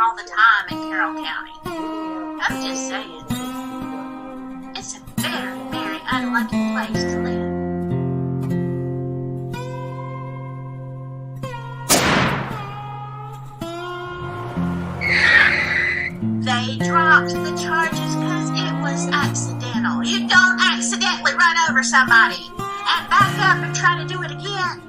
all the time in Carroll County. I'm just saying. It's a very, very unlucky place to live. They dropped the charges because it was accidental. You don't accidentally run over somebody and back up and try to do it again.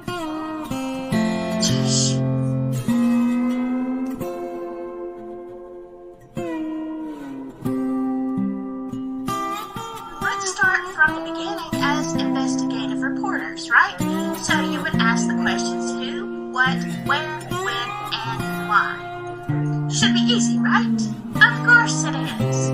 Let's start from the beginning as investigative reporters, right? So you would ask the questions who, what, where, when, and why. Should be easy, right? Of course it is.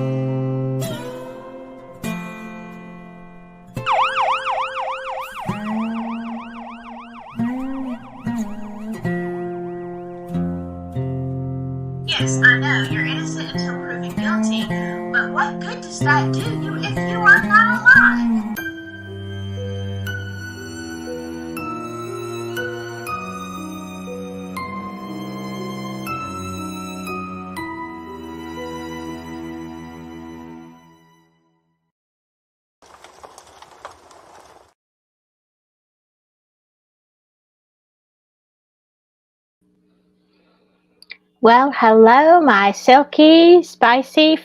Yes, I know, you're innocent until proven guilty, but what good does that do you if you are not alive? Well, hello, my silky, spicy,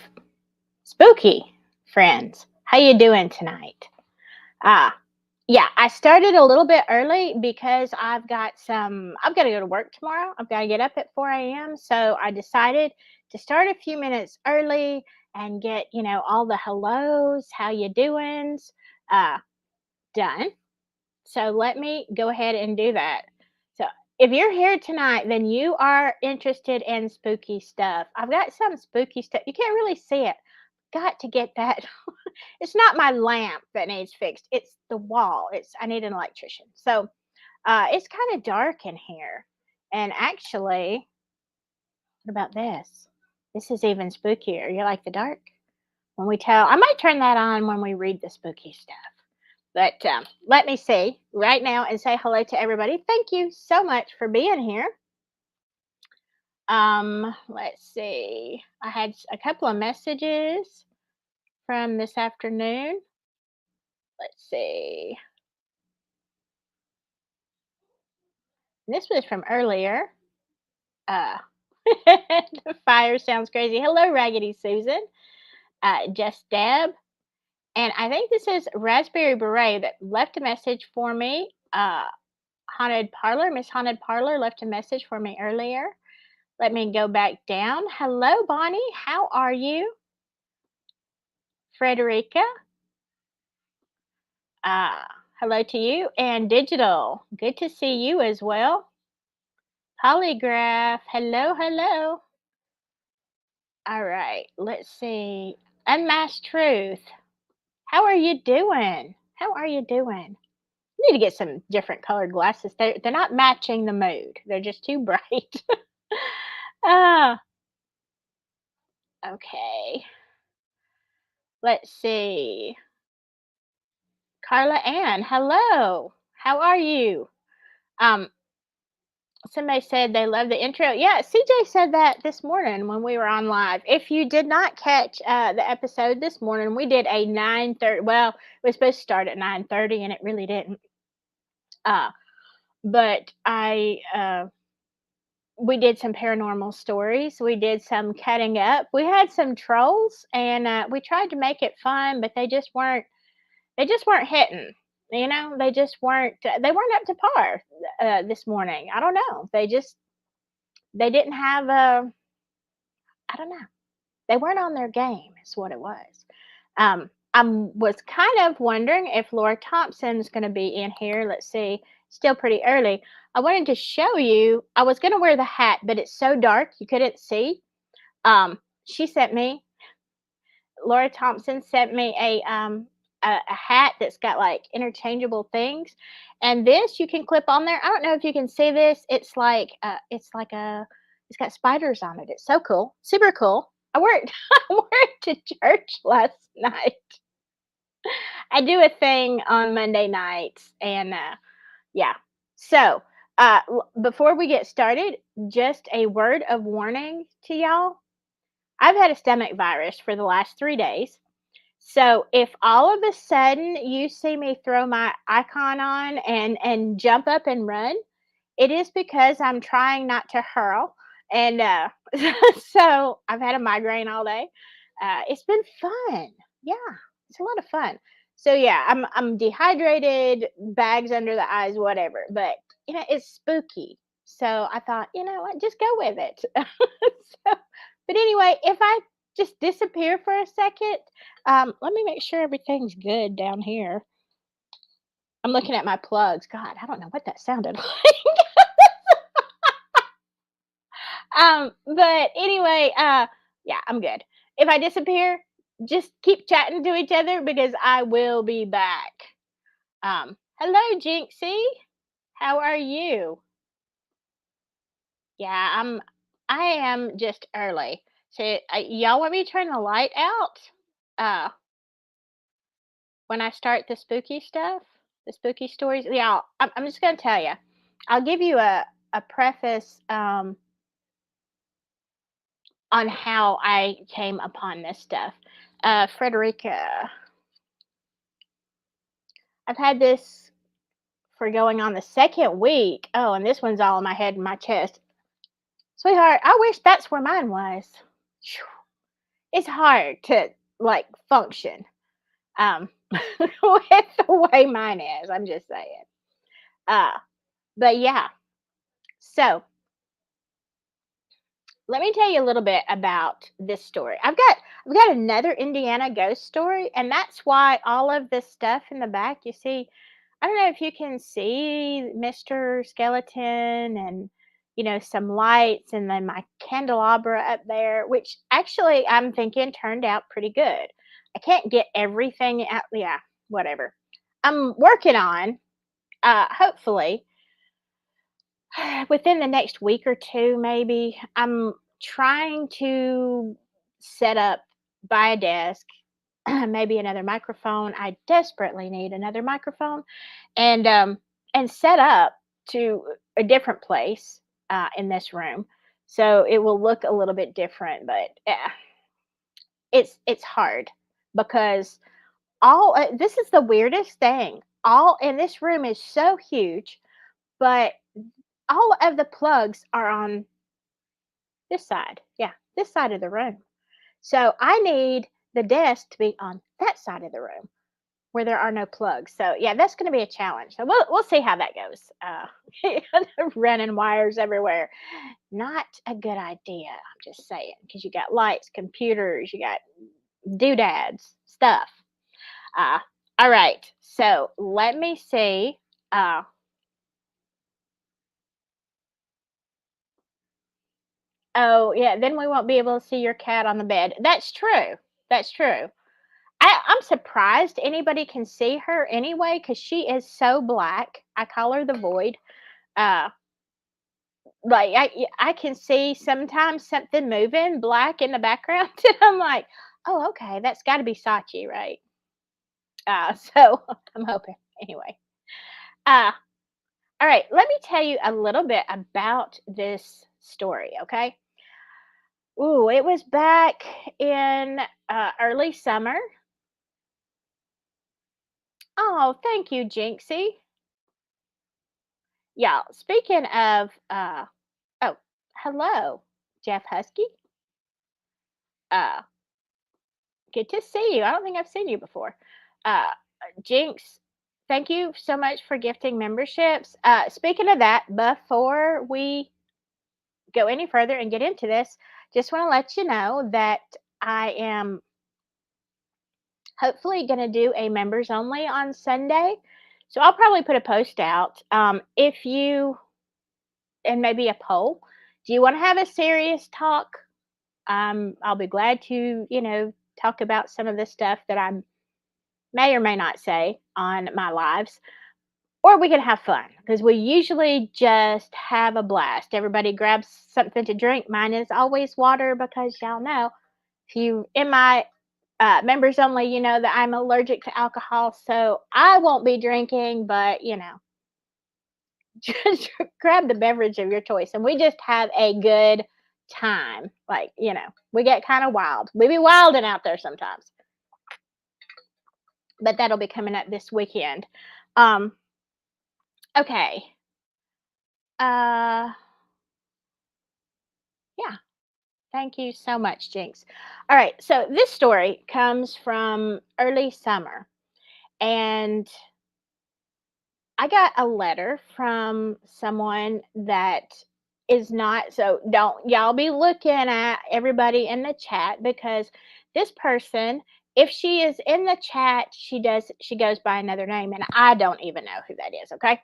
spooky friends. How you doing tonight? Yeah, I started a little bit early because I've got to go to work tomorrow. I've got to get up at 4 a.m. So I decided to start a few minutes early and get, all the hellos, how you doings, done. So let me go ahead and do that. So if you're here tonight, then you are interested in spooky stuff. I've got some spooky stuff. You can't really see it. Got to get that. It's not my lamp that needs fixed. It's the wall. I need an electrician. So it's kind of dark in here. And actually, what about this? This is even spookier. You like the dark? I might turn that on when we read the spooky stuff. But let me see right now and say hello to everybody. Thank you so much for being here. Let's see. I had a couple of messages from this afternoon. Let's see. This was from earlier. The fire sounds crazy. Hello, Raggedy Susan. Just Deb. And I think this is Raspberry Beret that left a message for me. Haunted Parlor, Miss Haunted Parlor left a message for me earlier. Let me go back down. Hello, Bonnie. How are you? Frederica. Hello to you. And Digital. Good to see you as well. Polygraph. Hello, hello. All right. Let's see. Unmasked Truth. How are you doing? How are you doing? I need to get some different colored glasses. They're not matching the mood. They're just too bright. Okay. Let's see. Carla Ann, hello. How are you? Somebody said they love the intro. Yeah, CJ said that this morning when we were on live. If you did not catch the episode this morning, we did a 9:30. Well, it was supposed to start at 9:30, and it really didn't. But we did some paranormal stories. We did some cutting up. We had some trolls, and we tried to make it fun, but they just weren't hitting. They just weren't. They weren't up to par this morning. I don't know. They didn't have a. I don't know. They weren't on their game. Is what it was. I was kind of wondering if Laura Thompson's going to be in here. Let's see. Still pretty early. I wanted to show you. I was going to wear the hat, but it's so dark you couldn't see. She sent me. Laura Thompson sent me a hat that's got like interchangeable things, and this you can clip on there. I don't know if you can see this. It's got spiders on it. It's so cool, super cool. I wore it to church last night. I do a thing on Monday nights, and yeah. So Before we get started, just a word of warning to y'all. I've had a stomach virus for the last 3 days. So if all of a sudden you see me throw my icon on and jump up and run, it is because I'm trying not to hurl. And so I've had a migraine all day. It's been fun. Yeah, it's a lot of fun. So yeah, I'm dehydrated, bags under the eyes, whatever. But it's spooky. So I thought, you know what, just go with it. So, but anyway, if I just disappear for a second, let me make sure everything's good down here. I'm looking at my plugs. God, I don't know what that sounded like. But anyway, yeah, I'm good. If I disappear, just keep chatting to each other because I will be back. Hello, Jinxie. How are you? Yeah, I am just early. So, y'all want me to turn the light out? Uh, when I start the spooky stuff, the spooky stories. Yeah, I'm just gonna tell you. I'll give you a preface on how I came upon this stuff. Frederica, I've had this for going on the second week. Oh, and this one's all in my head and my chest. Sweetheart, I wish that's where mine was. Phew. It's hard to like function with the way mine is. I'm just saying. Uh, but yeah. So let me tell you a little bit about this story. I've got another Indiana ghost story, and that's why all of this stuff in the back, you see, I don't know if you can see Mr. Skeleton and some lights and then my candelabra up there, which actually I'm thinking turned out pretty good. I can't get everything out, yeah, whatever. I'm working on hopefully within the next week or two, maybe, I'm trying to set up, buy a desk, maybe another microphone. I desperately need another microphone, and set up to a different place in this room, so it will look a little bit different. But it's hard because this is the weirdest thing. All in this room is so huge, but all of the plugs are on this side. Yeah, this side of the room. So I need the desk to be on that side of the room where there are no plugs. So yeah, that's going to be a challenge. So we'll see how that goes. Running wires everywhere, not a good idea. I'm just saying, because you got lights, computers, you got doodads, stuff. Uh, all right. So let me see. Uh, oh yeah, then we won't be able to see your cat on the bed. That's true. That's true. I'm surprised anybody can see her anyway because she is so black. I call her the void. Uh, like I can see sometimes something moving black in the background, and I'm like, oh, okay, that's got to be Sachi, right? So I'm hoping anyway. Uh, all right, let me tell you a little bit about this story, okay? Ooh, it was back in early summer. Oh, thank you, Jinxie. Yeah, speaking of oh, hello, Jeff Husky. Uh, good to see you. I don't think I've seen you before. Uh, Jinx, thank you so much for gifting memberships. Speaking of that, before we go any further and get into this, just want to let you know that I am hopefully going to do a members only on Sunday. So I'll probably put a post out. If you, and maybe a poll, do you want to have a serious talk? I'll be glad to, talk about some of the stuff that I may or may not say on my lives, or we can have fun because we usually just have a blast. Everybody grabs something to drink. Mine is always water because y'all know if you in my members only, you know that I'm allergic to alcohol, so I won't be drinking, but just grab the beverage of your choice, and we just have a good time. Like, we get kind of wild. We be wilding out there sometimes. But that'll be coming up this weekend. Um, okay. Uh, yeah. Thank you so much, Jinx. All right. So this story comes from early summer, and I got a letter from someone that is not, so don't y'all be looking at everybody in the chat, because this person, if she is in the chat, she goes by another name, and I don't even know who that is, okay?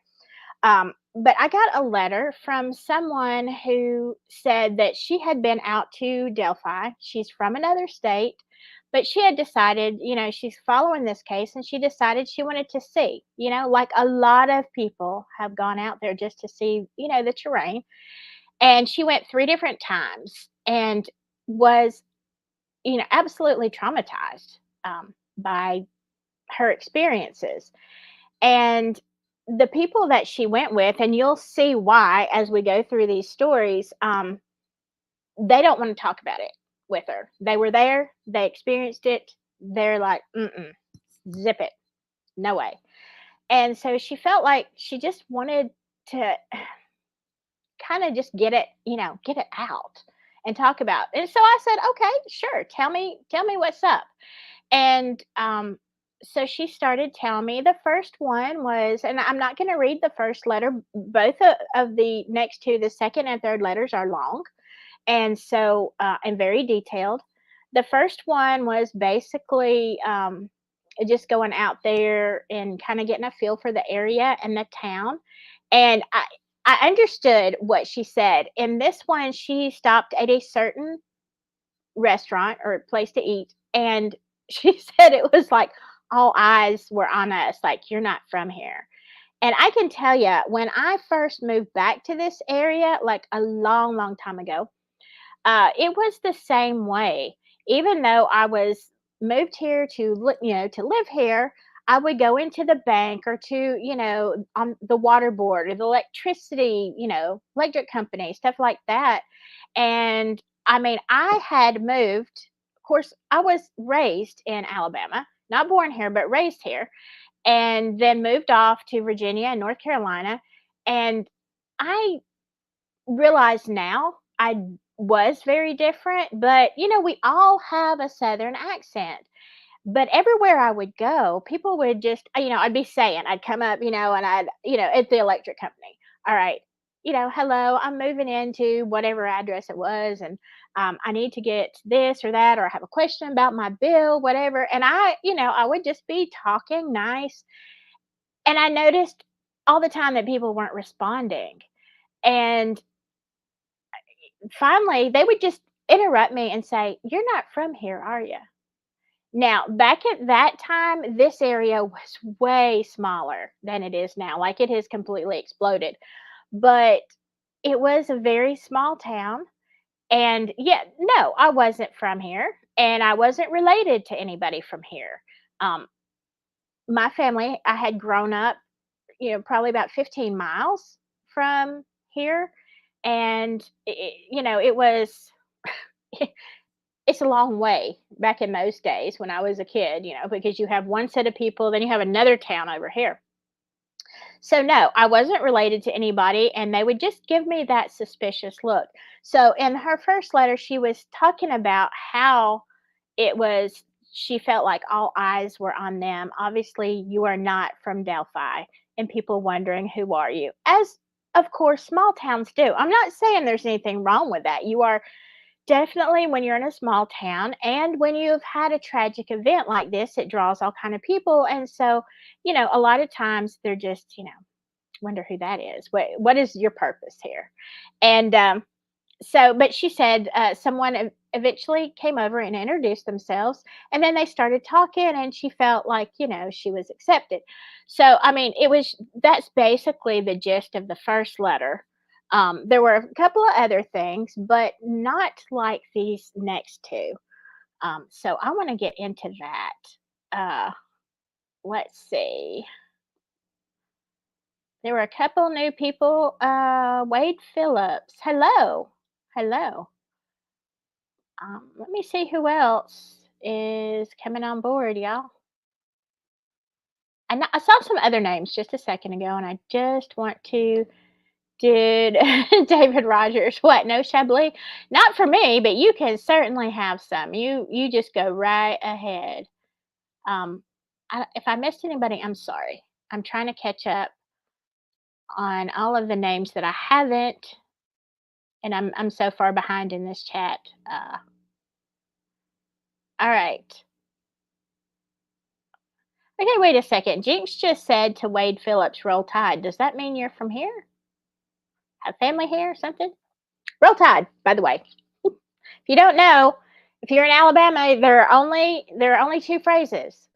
But I got a letter from someone who said that she had been out to Delphi. She's from another state, but she had decided, she's following this case, and she decided she wanted to see, like a lot of people have gone out there just to see, the terrain. And she went 3 different times and was, absolutely traumatized by her experiences. And the people that she went with, and you'll see why as we go through these stories, they don't want to talk about it with her. They were there, they experienced it. They're like, mm-mm, zip it, no way. And so she felt like she just wanted to kind of just get it out and talk about. And so I said, okay, sure, tell me what's up. And so she started telling me. The first one was, and I'm not going to read the first letter. Both of the next two, the second and third letters, are long, and so and very detailed. The first one was basically just going out there and kind of getting a feel for the area and the town. And I understood what she said. In this one, she stopped at a certain restaurant or place to eat, and she said it was like all eyes were on us, like, you're not from here. And I can tell you, when I first moved back to this area, like a long, long time ago, it was the same way. Even though I was moved here to to live here, I would go into the bank or to on the water board or the electricity, electric company, stuff like that. And I mean, I had moved. Of course, I was raised in Alabama, not born here, but raised here, and then moved off to Virginia and North Carolina. And I realize now I was very different, but we all have a Southern accent. But everywhere I would go, people would just, I'd be saying, I'd come up, and I'd, at the electric company. All right, hello, I'm moving into whatever address it was, and I need to get this or that, or I have a question about my bill, whatever. And I would just be talking nice. And I noticed all the time that people weren't responding. And finally, they would just interrupt me and say, "You're not from here, are you?" Now, back at that time, this area was way smaller than it is now. Like, it has completely exploded. But it was a very small town. And yeah, no, I wasn't from here. And I wasn't related to anybody from here. Um, my family, I had grown up, probably about 15 miles from here. And, it was. It's a long way back in those days when I was a kid, because you have one set of people, then you have another town over here. So no, I wasn't related to anybody, and they would just give me that suspicious look. So in her first letter, she was talking about how it was, she felt like all eyes were on them. Obviously, you are not from Delphi, and people wondering, who are you? As of course small towns do. I'm not saying there's anything wrong with that. You are definitely, when you're in a small town and when you've had a tragic event like this, it draws all kind of people. And so, a lot of times they're just, wonder who that is. What is your purpose here? And so, but she said someone eventually came over and introduced themselves, and then they started talking, and she felt like, she was accepted. So, I mean, that's basically the gist of the first letter. There were a couple of other things, but not like these next two. So I want to get into that. Let's see. There were a couple new people. Wade Phillips. Hello. Hello. Let me see who else is coming on board, y'all. I saw some other names just a second ago, and I just want to. Did David Rogers what? No Chablis? Not for me, but you can certainly have some. You just go right ahead. Um, if I missed anybody, I'm sorry. I'm trying to catch up on all of the names that I haven't, and I'm so far behind in this chat. All right. Okay, wait a second. Jinx just said to Wade Phillips, "Roll Tide." Does that mean you're from here? Have family here or something? Roll Tide, by the way. If you don't know, if you're in Alabama, there are only two phrases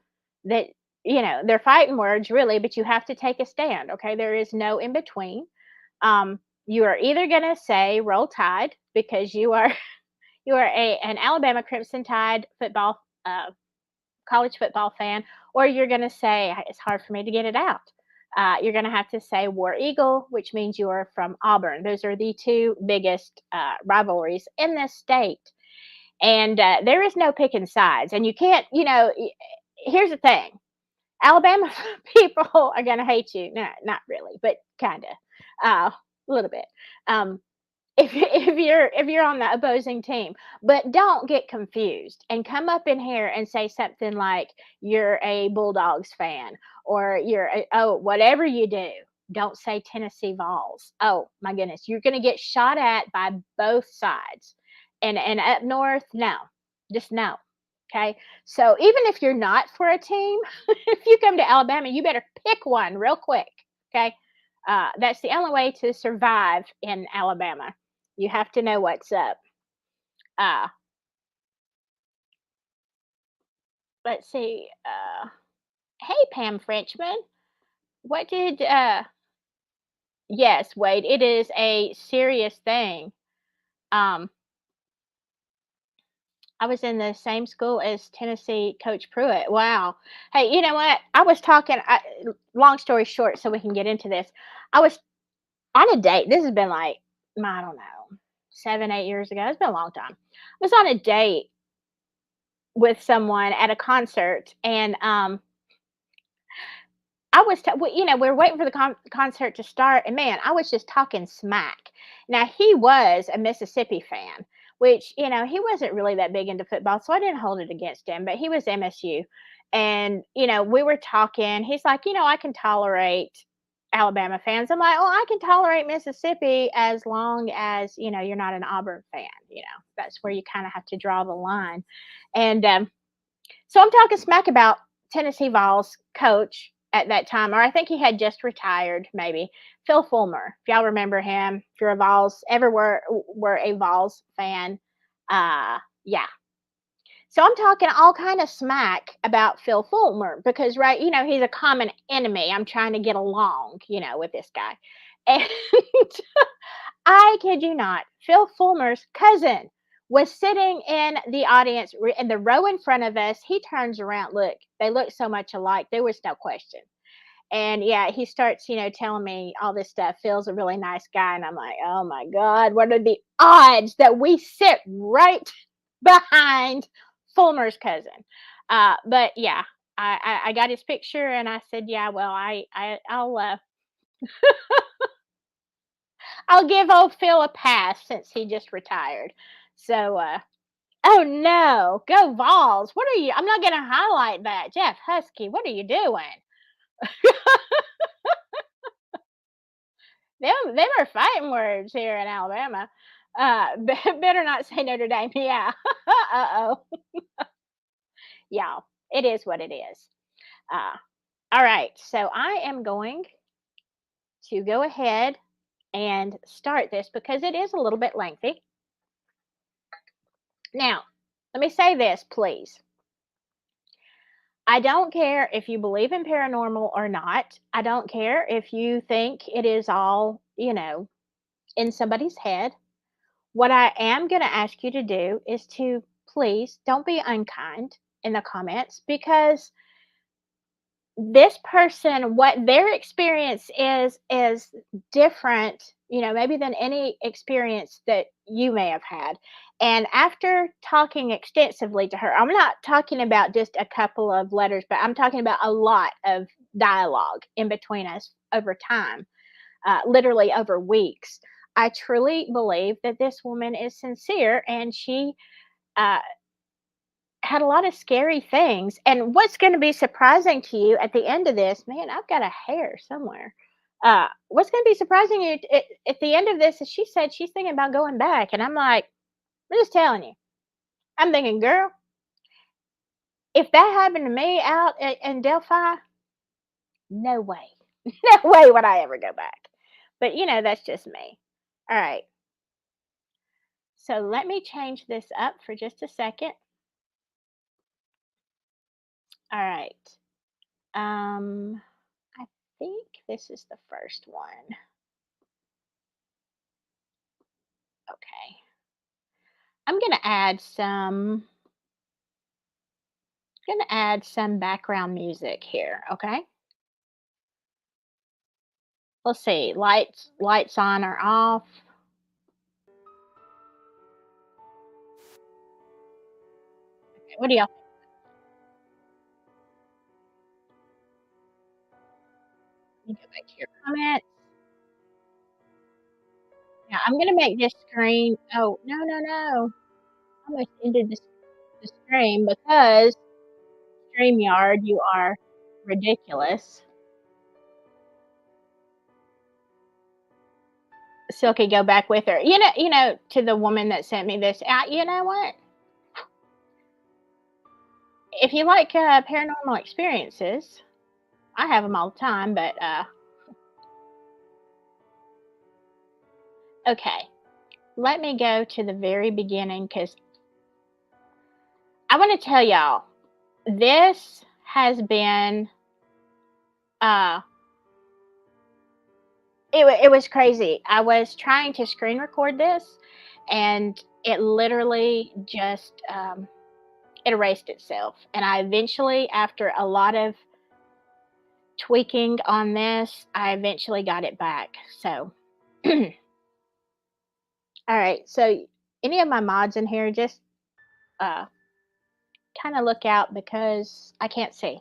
that they're fighting words really, but you have to take a stand. Okay, there is no in between. You are either going to say "Roll Tide" because you are an Alabama Crimson Tide football college football fan, or you're going to say, it's hard for me to get it out. You're going to have to say War Eagle, which means you are from Auburn. Those are the two biggest rivalries in this state. And there is no picking sides. And you can't, here's the thing. Alabama people are going to hate you. No, not really, but kind of, a little bit. If you're on the opposing team, but don't get confused and come up in here and say something like you're a Bulldogs fan or whatever you do. Don't say Tennessee Vols. Oh my goodness, you're going to get shot at by both sides. And up north, no, just no. Okay, so even if you're not for a team, if you come to Alabama, you better pick one real quick. Okay, that's the only way to survive in Alabama. You have to know what's up. Uh, let's see. Hey, Pam Frenchman. What did? Yes, Wade. It is a serious thing. Um, I was in the same school as Tennessee Coach Pruitt. Wow. Hey, you know what? I was talking. Long story short, so we can get into this. I was on a date. This has been like I don't know, 7, 8 years ago. It's been a long time. I was on a date with someone at a concert, and I was, we were waiting for the concert to start, and man, I was just talking smack. Now he was a Mississippi fan, which he wasn't really that big into football, so I didn't hold it against him. But he was MSU, and we were talking. He's like, I can tolerate Alabama fans. I'm like, oh, I can tolerate Mississippi as long as you're not an Auburn fan. That's where you kind of have to draw the line, and so I'm talking smack about Tennessee Vols coach at that time, or I think he had just retired, maybe Phil Fulmer. If y'all remember him, if you're a Vols, ever were a Vols fan, yeah. So I'm talking all kind of smack about Phil Fulmer because, right, he's a common enemy. I'm trying to get along, with this guy, and I kid you not, Phil Fulmer's cousin was sitting in the audience in the row in front of us. He turns around. Look, they look so much alike. There was no question. And yeah, he starts, telling me all this stuff. Phil's a really nice guy. And I'm like, oh my God, what are the odds that we sit right behind Fulmer's cousin? But yeah, I got his picture and I said, yeah, well, I'll give old Phil a pass since he just retired. So, oh no, go Vols. What are you? I'm not going to highlight that. Jeff Husky, what are you doing? Them are fighting words here in Alabama. Better not say Notre Dame. Yeah. Uh-oh. Y'all, it is what it is. All right. So I am going to go ahead and start this because it is a little bit lengthy. Now, let me say this, please. I don't care if you believe in paranormal or not. I don't care if you think it is all, in somebody's head. What I am going to ask you to do is to please don't be unkind in the comments because this person, what their experience is different, maybe than any experience that you may have had. And after talking extensively to her, I'm not talking about just a couple of letters, but I'm talking about a lot of dialogue in between us over time, literally over weeks. I truly believe that this woman is sincere, and she uh, had a lot of scary things. And what's going to be surprising to you at the end of this, man, I've got a hair somewhere. What's going to be surprising you at the end of this is she said she's thinking about going back. And I'm like, I'm just telling you, I'm thinking, girl, if that happened to me out in Delphi, no way, no way would I ever go back. But, that's just me. All right. So let me change this up for just a second. All right. I think this is the first one. Okay. I'm gonna add some background music here, okay? Let's see. Lights on or off. Okay, what do y'all think? Go back to your comments. Now I'm gonna make this screen. Oh, no, no, no. I almost ended the stream because StreamYard, you are ridiculous. Silky, go back with her. To the woman that sent me this. You know what? If you like paranormal experiences, I have them all the time, but okay. Let me go to the very beginning because I want to tell y'all this has been uh it was crazy. I was trying to screen record this, and it literally just it erased itself. And I eventually, after a lot of tweaking on this, I eventually got it back. So all right, so any of my mods in here, just uh kind of look out because I can't see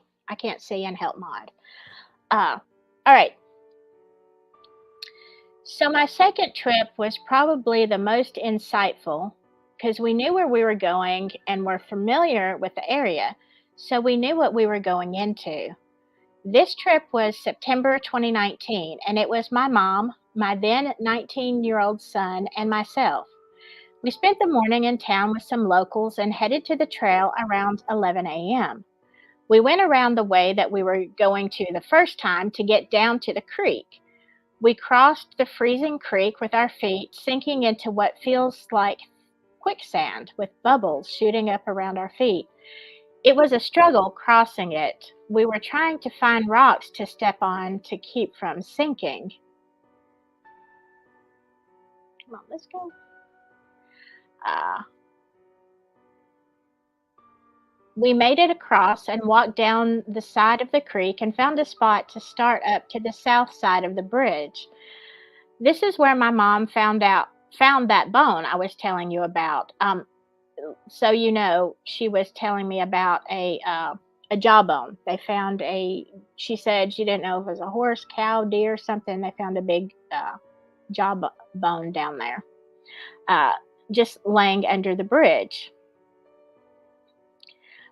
and help mod. All right. So my second trip was probably the most insightful because we knew where we were going and were familiar with the area, so we knew what we were going into. This trip was September 2019, and it was my mom, my then 19-year-old son, and myself. We spent the morning in town with some locals and headed to the trail around 11 a.m. We went around the way that we were going to the first time to get down to the creek. We crossed the freezing creek with our feet sinking into what feels like quicksand with bubbles shooting up around our feet. It was a struggle crossing it. We were trying to find rocks to step on to keep from sinking. Come on, let's go. We made it across and walked down the side of the creek and found a spot to start up to the south side of the bridge. This is where my mom found that bone I was telling you about. So she was telling me about a jawbone. They found she said she didn't know if it was a horse, cow, deer, something. They found a big jawbone down there, just laying under the bridge.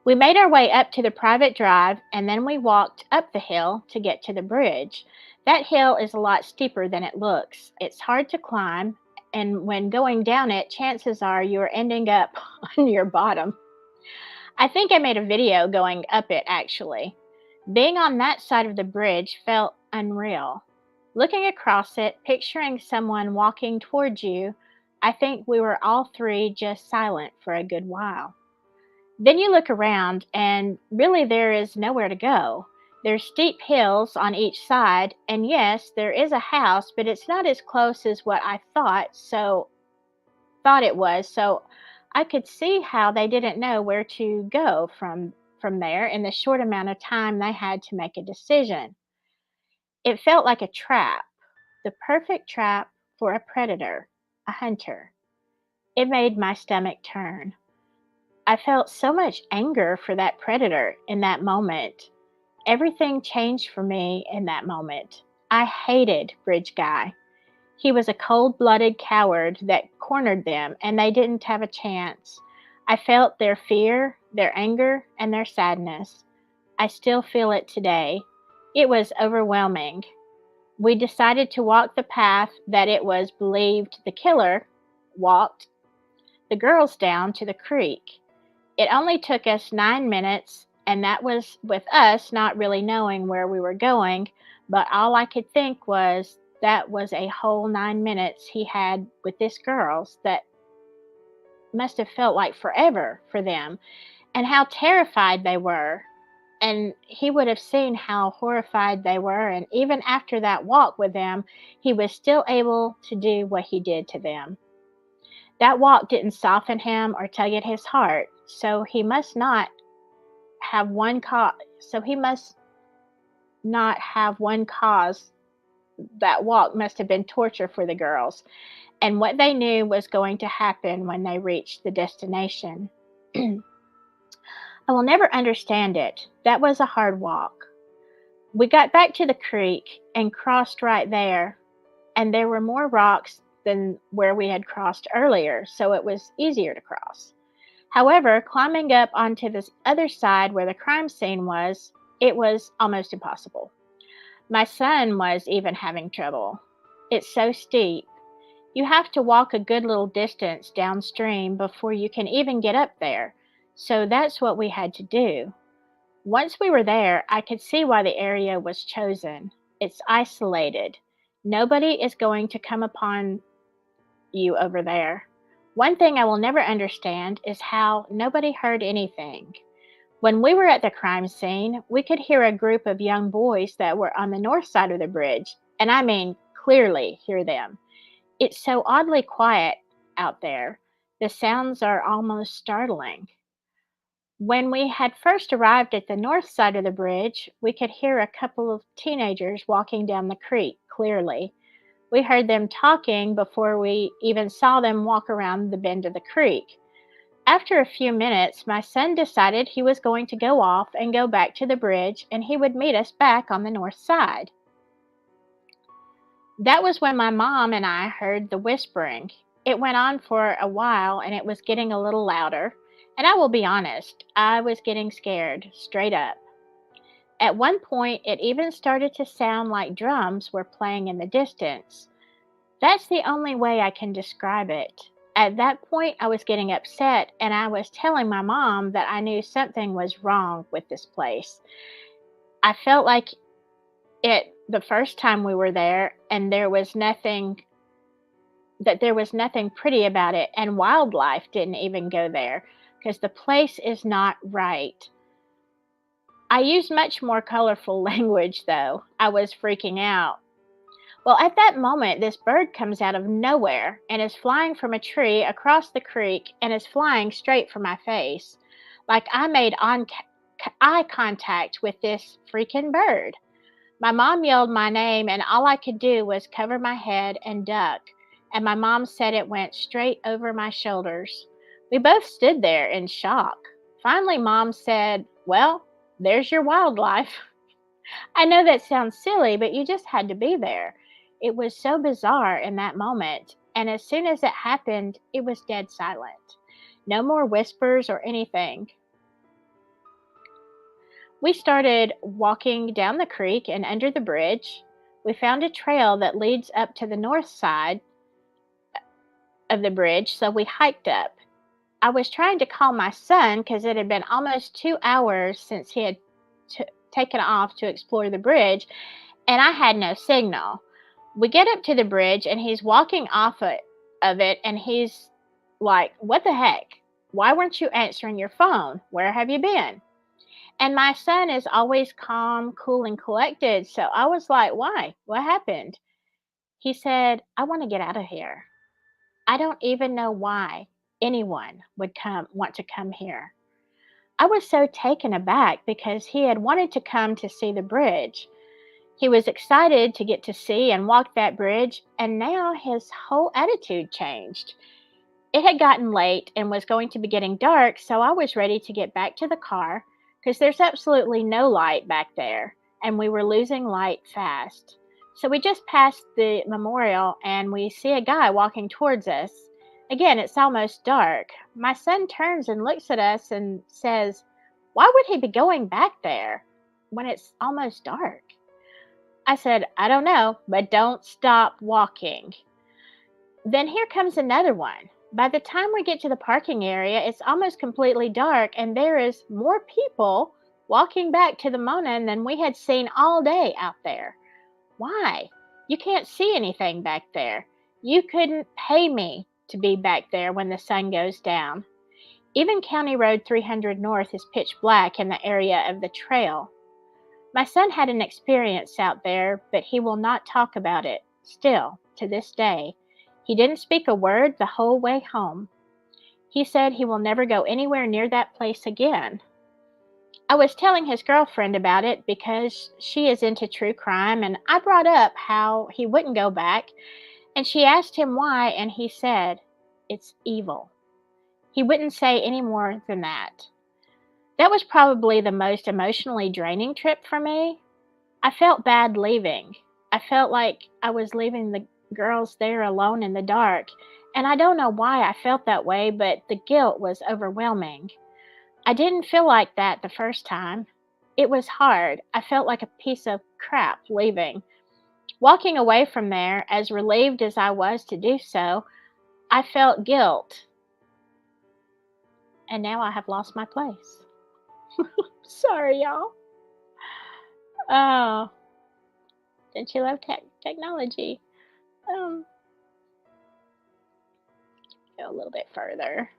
We made our way up to the private drive, and then we walked up the hill to get to the bridge. That hill is a lot steeper than it looks. It's hard to climb, and when going down it, chances are you are ending up on your bottom. I think I made a video going up it, actually. Being on that side of the bridge felt unreal. Looking across it, picturing someone walking towards you, I think we were all three just silent for a good while. Then you look around, and really there is nowhere to go. There's steep hills on each side, and yes, there is a house, but it's not as close as what I thought it was. So I could see how they didn't know where to go from from there in the short amount of time they had to make a decision. It felt like a trap, the perfect trap for a predator, a hunter. It made my stomach turn. I felt so much anger for that predator in that moment. Everything changed for me in that moment. I hated Bridge Guy. He was a cold-blooded coward that cornered them, and they didn't have a chance. I felt their fear, their anger, and their sadness. I still feel it today. It was overwhelming. We decided to walk the path that it was believed the killer walked the girls down to the creek. It only took us 9 minutes, and that was with us not really knowing where we were going, but all I could think was that was a whole 9 minutes he had with this girls that must have felt like forever for them, and how terrified they were. And he would have seen how horrified they were, and even after that walk with them, he was still able to do what he did to them. That walk didn't soften him or tug at his heart, so he must not have one cause. That walk must have been torture for the girls, and what they knew was going to happen when they reached the destination. I will never understand it. That was a hard walk. We got back to the creek and crossed right there, and there were more rocks than where we had crossed earlier, so it was easier to cross. However, climbing up onto this other side where the crime scene was, it was almost impossible. My son was even having trouble. It's so steep. You have to walk a good little distance downstream before you can even get up there, so that's what we had to do. Once we were there, I could see why the area was chosen. It's isolated. Nobody is going to come upon you over there. One thing I will never understand is how nobody heard anything. When we were at the crime scene, we could hear a group of young boys that were on the north side of the bridge, and I mean clearly hear them. It's so oddly quiet out there. The sounds are almost startling. When we had first arrived at the north side of the bridge, we could hear a couple of teenagers walking down the creek clearly. We heard them talking before we even saw them walk around the bend of the creek. After a few minutes, my son decided he was going to go off and go back to the bridge, and he would meet us back on the north side. That was when my mom and I heard the whispering. It went on for a while, and it was getting a little louder. And I will be honest, I was getting scared, straight up. At one point, it even started to sound like drums were playing in the distance. That's the only way I can describe it. At that point, I was getting upset, and I was telling my mom that I knew something was wrong with this place. I felt like it the first time we were there, and there was nothing pretty about it, and wildlife didn't even go there because the place is not right. I used much more colorful language, though. I was freaking out. Well, at that moment, this bird comes out of nowhere and is flying from a tree across the creek and is flying straight for my face. Like I made eye contact with this freaking bird. My mom yelled my name, and all I could do was cover my head and duck. And my mom said it went straight over my shoulders. We both stood there in shock. Finally, Mom said, "Well, there's your wildlife." I know that sounds silly, but you just had to be there. It was so bizarre in that moment, and as soon as it happened, it was dead silent. No more whispers or anything. We started walking down the creek and under the bridge. We found a trail that leads up to the north side of the bridge, so we hiked up. I was trying to call my son because it had been almost 2 hours since he had taken off to explore the bridge, and I had no signal. We get up to the bridge, and he's walking off of it, and he's like, "What the heck? Why weren't you answering your phone? Where have you been?" And my son is always calm, cool, and collected, so I was like, "Why? What happened?" He said, "I want to get out of here. I don't even know why anyone would want to come here." I was so taken aback because he had wanted to come to see the bridge. He was excited to get to see and walk that bridge, and now his whole attitude changed. It had gotten late and was going to be getting dark, so I was ready to get back to the car because there's absolutely no light back there, and we were losing light fast. So we just passed the memorial and we see a guy walking towards us. Again, it's almost dark. My son turns and looks at us and says, "Why would he be going back there when it's almost dark?" I said, "I don't know, but don't stop walking." Then here comes another one. By the time we get to the parking area, it's almost completely dark, and there is more people walking back to the Monon than we had seen all day out there. Why? You can't see anything back there. You couldn't pay me to be back there when the sun goes down. Even County Road 300 North is pitch black in the area of the trail. My son had an experience out there, but he will not talk about it. Still, to this day, he didn't speak a word the whole way home. He said he will never go anywhere near that place again. I was telling his girlfriend about it because she is into true crime, and I brought up how he wouldn't go back, and she asked him why, and he said, "It's evil." He wouldn't say any more than that. That was probably the most emotionally draining trip for me. I felt bad leaving. I felt like I was leaving the girls there alone in the dark, and I don't know why I felt that way, but the guilt was overwhelming. I didn't feel like that the first time. It was hard. I felt like a piece of crap leaving. Walking away from there, as relieved as I was to do so, I felt guilt. And now I have lost my place. Sorry, y'all. Oh, don't you love technology? Go a little bit further.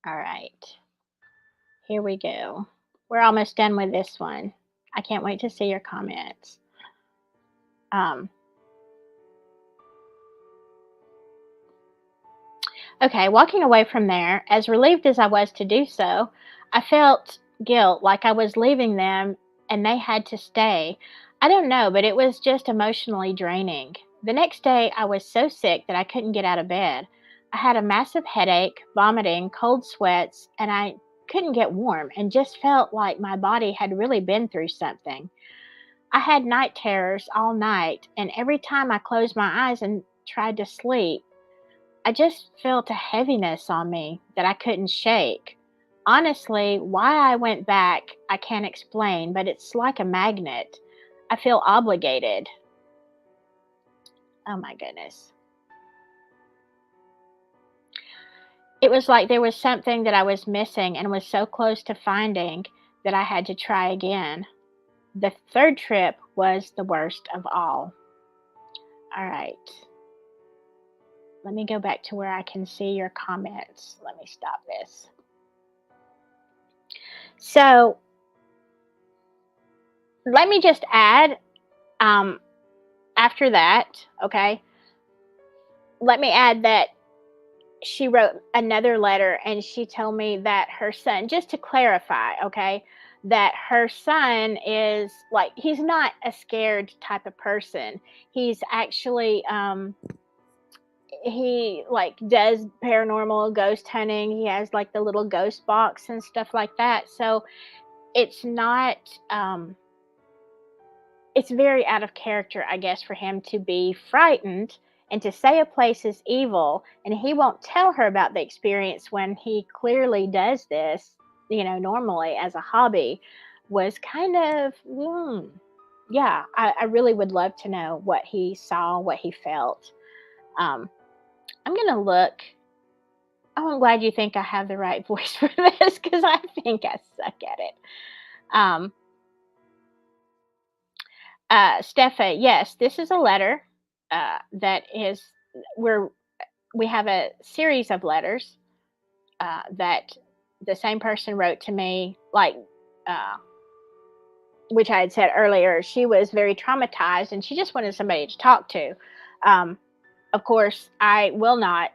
All right. Here we go. We're almost done with this one. I can't wait to see your comments. Okay, walking away from there, as relieved as I was to do so, I felt guilt like I was leaving them and they had to stay. I don't know, but it was just emotionally draining. The next day, I was so sick that I couldn't get out of bed. I had a massive headache, vomiting, cold sweats, and I couldn't get warm and just felt like my body had really been through something. I had night terrors all night, and every time I closed my eyes and tried to sleep, I just felt a heaviness on me that I couldn't shake. Honestly, why I went back, I can't explain, but it's like a magnet. I feel obligated. Oh my goodness. It was like there was something that I was missing and was so close to finding that I had to try again. The third trip was the worst of all. All right. Let me go back to where I can see your comments. Let me stop this. So, let me just add, after that, okay, let me add that she wrote another letter and she told me that her son, just to clarify, okay, that her son is like, he's not a scared type of person. He's actually, he like does paranormal ghost hunting. He has like the little ghost box and stuff like that. So it's not, it's very out of character, I guess, for him to be frightened and to say a place is evil, and he won't tell her about the experience when he clearly does this, normally as a hobby, was kind of, yeah, I really would love to know what he saw, what he felt. I'm going to look. Oh, I'm glad you think I have the right voice for this because I think I suck at it. Steffa, yes, this is a letter that is where we have a series of letters that the same person wrote to me, like, which I had said earlier. She was very traumatized and she just wanted somebody to talk to. Of course, I will not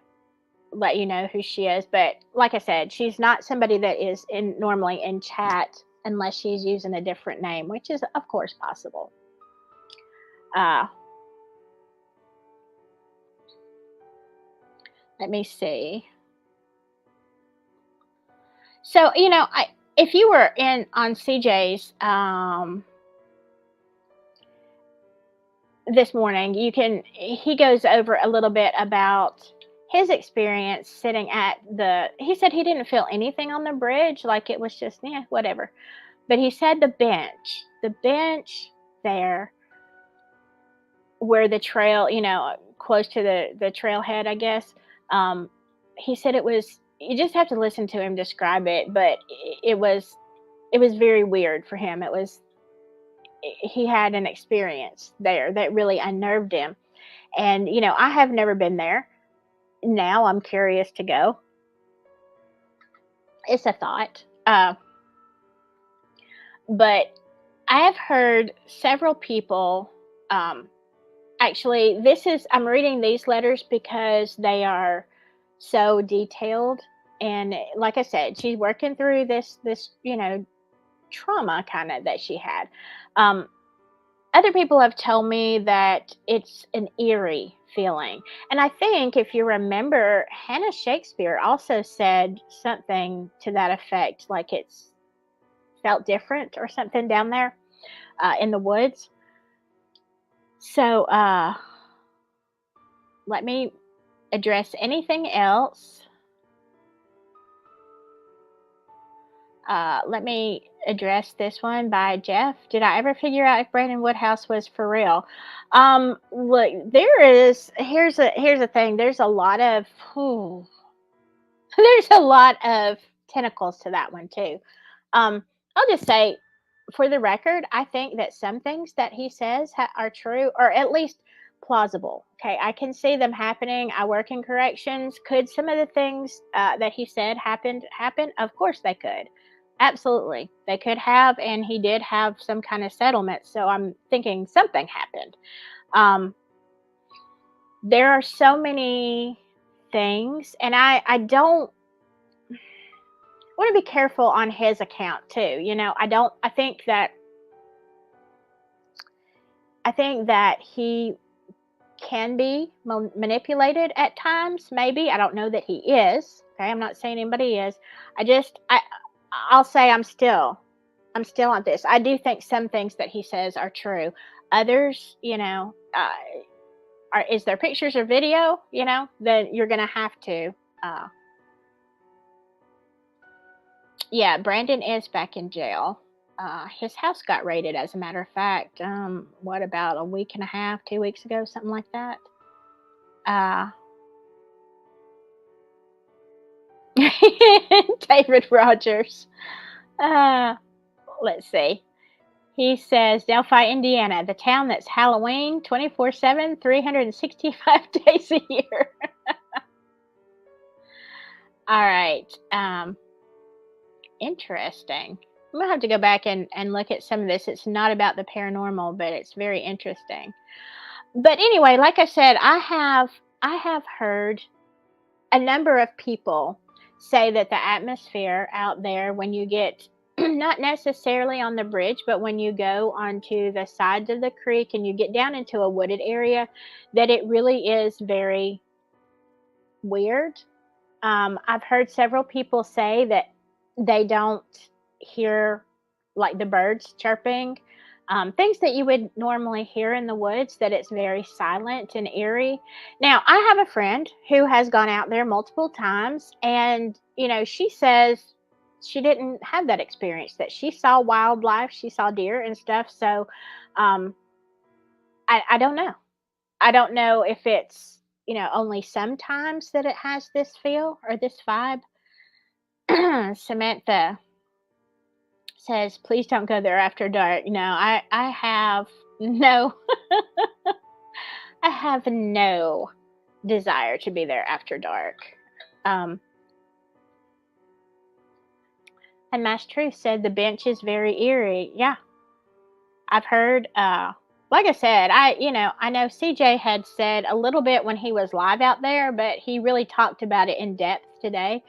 let you know who she is. But like I said, she's not somebody that is normally in chat unless she's using a different name, which is of course possible. Let me see. So, if you were on CJ's this morning, he goes over a little bit about his experience sitting at he said he didn't feel anything on the bridge, like it was just, whatever. But he said the bench there where the trail, close to the trailhead, I guess. He said you just have to listen to him describe it, but it was very weird for him. He had an experience there that really unnerved him. And, I have never been there. Now I'm curious to go. It's a thought. But I have heard several people, actually, I'm reading these letters because they are so detailed. And like I said, she's working through this, trauma kind of that she had. Other people have told me that it's an eerie feeling. And I think if you remember, Hannah Shakespeare also said something to that effect, like it's felt different or something down there in the woods. So let me address anything else. Let me address this one by Jeff. Did I ever figure out if Brandon Woodhouse was for real? Look, here's a thing. There's a lot of tentacles to that one too. I'll just say, for the record, I think that some things that he says are true, or at least plausible. Okay, I can see them happening. I work in corrections. Could some of the things that he said happen? Of course they could. Absolutely, they could have, and he did have some kind of settlement. So I'm thinking something happened. There are so many things, and I don't want to be careful on his account too. I think that he can be manipulated at times. Maybe. I don't know that he is. Okay, I'm not saying anybody is. I'll say I'm still on this. I do think some things that he says are true. Others, is there pictures or video? Then you're gonna have to. Yeah, Brandon is back in jail. His house got raided, as a matter of fact. What, about a week and a half, 2 weeks ago, something like that. David Rogers. Let's see. He says, Delphi, Indiana, the town that's Halloween 24/7, 365 days a year. All right. Interesting. I'm going to have to go back and look at some of this. It's not about the paranormal, but it's very interesting. But anyway, like I said, I have heard a number of people say that the atmosphere out there, when you get not necessarily on the bridge, but when you go onto the sides of the creek and you get down into a wooded area, that it really is very weird. I've heard several people say that they don't hear, like, the birds chirping, things that you would normally hear in the woods, that it's very silent and eerie. Now, I have a friend who has gone out there multiple times, and, she says she didn't have that experience, that she saw wildlife, she saw deer and stuff. So I don't know. I don't know if it's, only sometimes that it has this feel or this vibe. Samantha says, please don't go there after dark. No, I have no I have no desire to be there after dark. And Mass Truth said the bench is very eerie. Yeah. I've heard like I said, I know CJ had said a little bit when he was live out there, but he really talked about it in depth today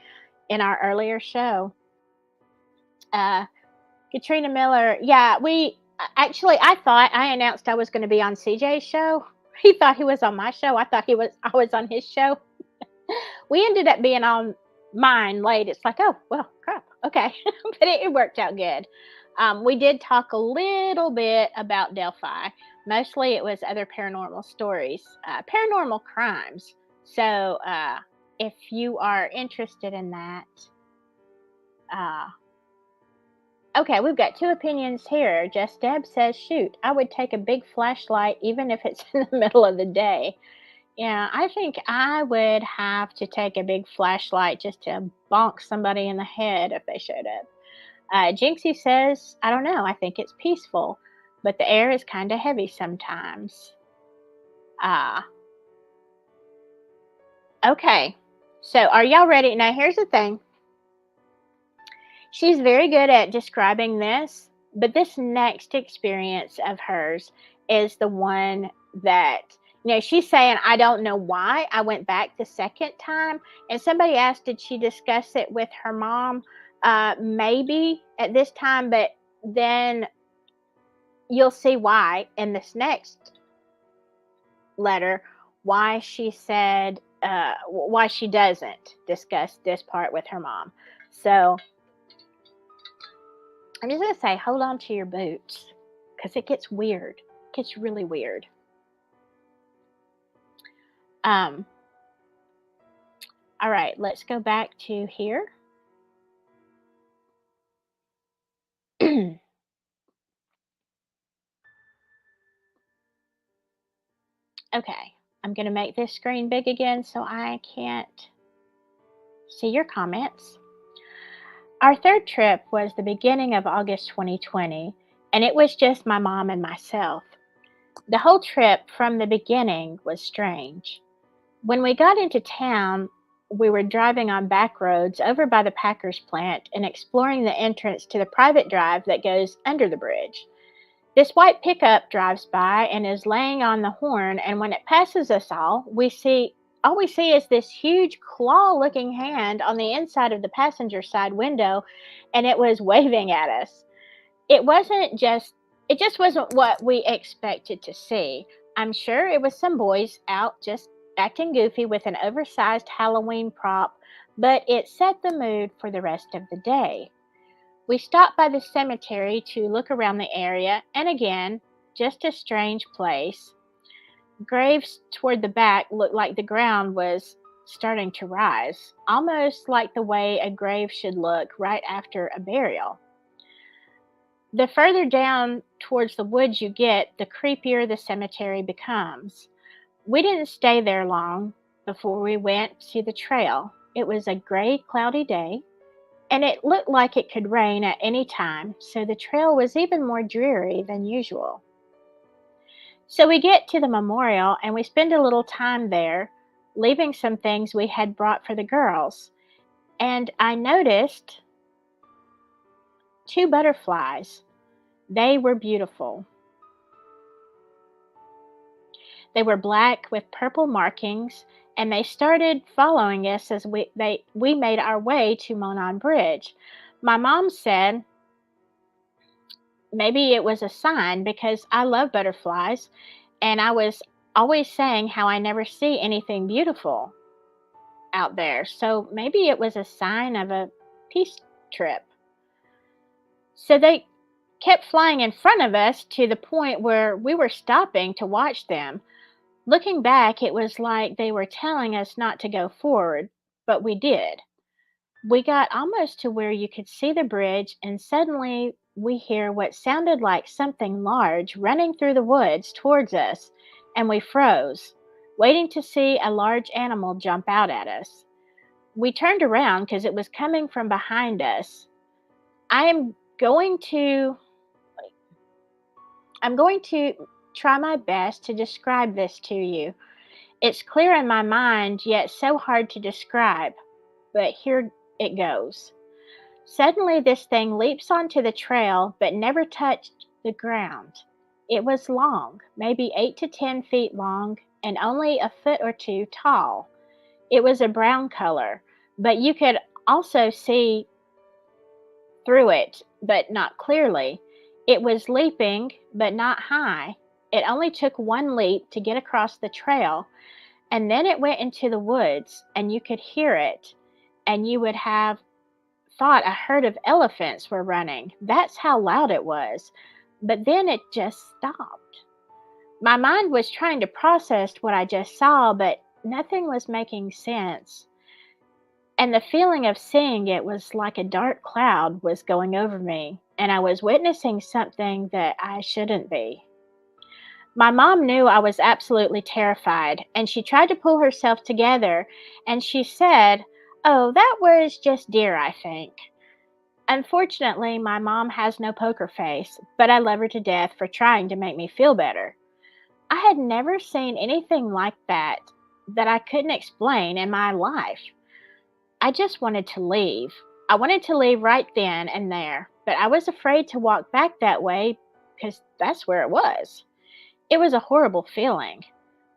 in our earlier show. Katrina Miller, yeah, I thought I announced I was going to be on CJ's show. He thought he was on my show. I was on his show. We ended up being on mine late. It's like, oh, well, crap. Okay. But it worked out good. We did talk a little bit about Delphi. Mostly it was other paranormal stories, paranormal crimes. So if you are interested in that, uh, okay, we've got two opinions here. Just Deb says, shoot, I would take a big flashlight even if it's in the middle of the day. Yeah, I think I would have to take a big flashlight just to bonk somebody in the head if they showed up. Jinxie says, I don't know, I think it's peaceful, but the air is kind of heavy sometimes. Okay, so are y'all ready? Now, here's the thing. She's very good at describing this, but this next experience of hers is the one that, she's saying, I don't know why I went back the second time. And somebody asked, did she discuss it with her mom? Maybe at this time, but then you'll see why in this next letter, why she said, why she doesn't discuss this part with her mom. So I'm just going to say, hold on to your boots because it gets weird. It gets really weird. All right, let's go back to here. Okay, I'm going to make this screen big again so I can't see your comments. Our third trip was the beginning of August 2020, and it was just my mom and myself. The whole trip from the beginning was strange. When we got into town, we were driving on back roads over by the Packers plant and exploring the entrance to the private drive that goes under the bridge. This white pickup drives by and is laying on the horn, and when it passes us all we see is this huge claw-looking hand on the inside of the passenger side window, and it was waving at us. It just wasn't what we expected to see. I'm sure it was some boys out just acting goofy with an oversized Halloween prop, but it set the mood for the rest of the day. We stopped by the cemetery to look around the area, and again, just a strange place. Graves toward the back looked like the ground was starting to rise, almost like the way a grave should look right after a burial. The further down towards the woods you get, the creepier the cemetery becomes. We didn't stay there long before we went to the trail. It was a gray, cloudy day, and it looked like it could rain at any time, so the trail was even more dreary than usual. So we get to the memorial and we spend a little time there, leaving some things we had brought for the girls. And I noticed 2 butterflies. They were beautiful. They were black with purple markings, and they started following us as we made our way to Monon Bridge. My mom said maybe it was a sign because I love butterflies, and I was always saying how I never see anything beautiful out there. So maybe it was a sign of a peace trip. So they kept flying in front of us to the point where we were stopping to watch them. Looking back, it was like they were telling us not to go forward, but we did. We got almost to where you could see the bridge, and suddenly we hear what sounded like something large running through the woods towards us, and we froze, waiting to see a large animal jump out at us. We turned around because it was coming from behind us. I'm going to try my best to describe this to you. It's clear in my mind, yet so hard to describe. But here it goes. Suddenly, this thing leaps onto the trail, but never touched the ground. It was long, maybe 8 to 10 feet long, and only a foot or two tall. It was a brown color, but you could also see through it, but not clearly. It was leaping, but not high. It only took one leap to get across the trail, and then it went into the woods, and you could hear it, and you would have thought a herd of elephants were running. That's how loud it was. But then it just stopped. My mind was trying to process what I just saw, but nothing was making sense. And the feeling of seeing it was like a dark cloud was going over me, and I was witnessing something that I shouldn't be. My mom knew I was absolutely terrified, and she tried to pull herself together, and she said, "Oh, that was just deer, I think." Unfortunately, my mom has no poker face, but I love her to death for trying to make me feel better. I had never seen anything like that I couldn't explain in my life. I just wanted to leave. I wanted to leave right then and there, but I was afraid to walk back that way because that's where it was. It was a horrible feeling.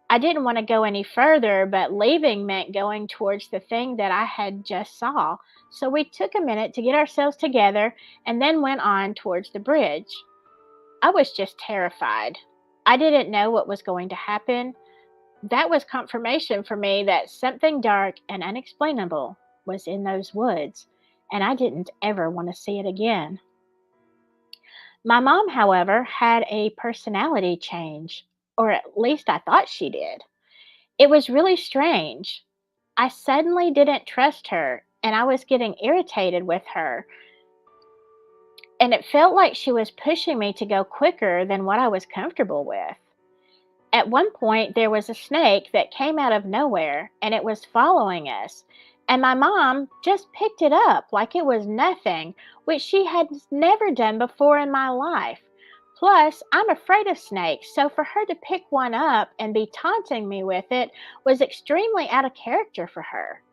I didn't want to go any further, but leaving meant going towards the thing that I had just saw. So we took a minute to get ourselves together and then went on towards the bridge. I was just terrified. I didn't know what was going to happen. That was confirmation for me that something dark and unexplainable was in those woods, and I didn't ever want to see it again. My mom, however, had a personality change, or at least I thought she did. It was really strange. I suddenly didn't trust her, and I was getting irritated with her, and it felt like she was pushing me to go quicker than what I was comfortable with. At one point, there was a snake that came out of nowhere, and it was following us. And my mom just picked it up like it was nothing, which she had never done before in my life. Plus, I'm afraid of snakes, so for her to pick one up and be taunting me with it was extremely out of character for her.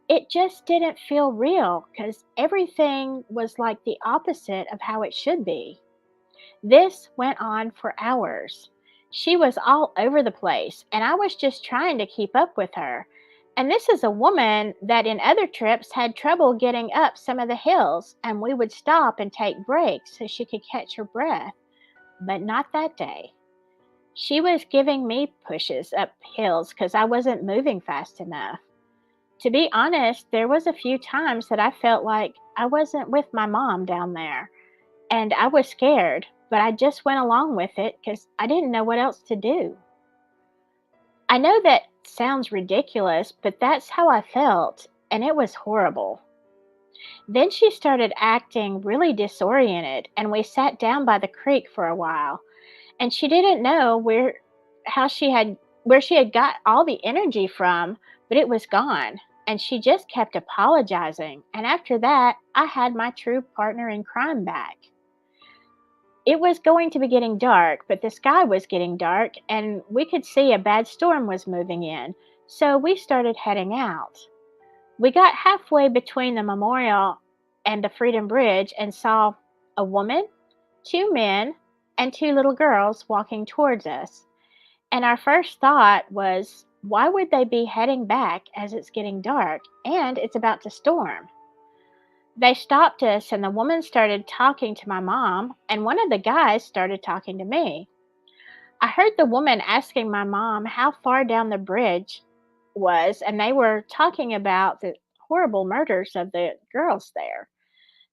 It just didn't feel real because everything was like the opposite of how it should be. This went on for hours. She was all over the place, and I was just trying to keep up with her. And this is a woman that in other trips had trouble getting up some of the hills, and we would stop and take breaks so she could catch her breath. But not that day. She was giving me pushes up hills because I wasn't moving fast enough. To be honest, there was a few times that I felt like I wasn't with my mom down there, and I was scared, but I just went along with it because I didn't know what else to do. I know that sounds ridiculous, but that's how I felt, and it was horrible. Then she started acting really disoriented, and we sat down by the creek for a while, and she didn't know where she had got all the energy from, but it was gone. And she just kept apologizing. And after that, I had my true partner in crime back. It was going to be getting dark, but the sky was getting dark, and we could see a bad storm was moving in. So we started heading out. We got halfway between the memorial and the Freedom Bridge and saw a woman, two men, and two little girls walking towards us. And our first thought was, why would they be heading back as it's getting dark and it's about to storm? They stopped us, and the woman started talking to my mom, and one of the guys started talking to me. I heard the woman asking my mom how far down the bridge was, and they were talking about the horrible murders of the girls there.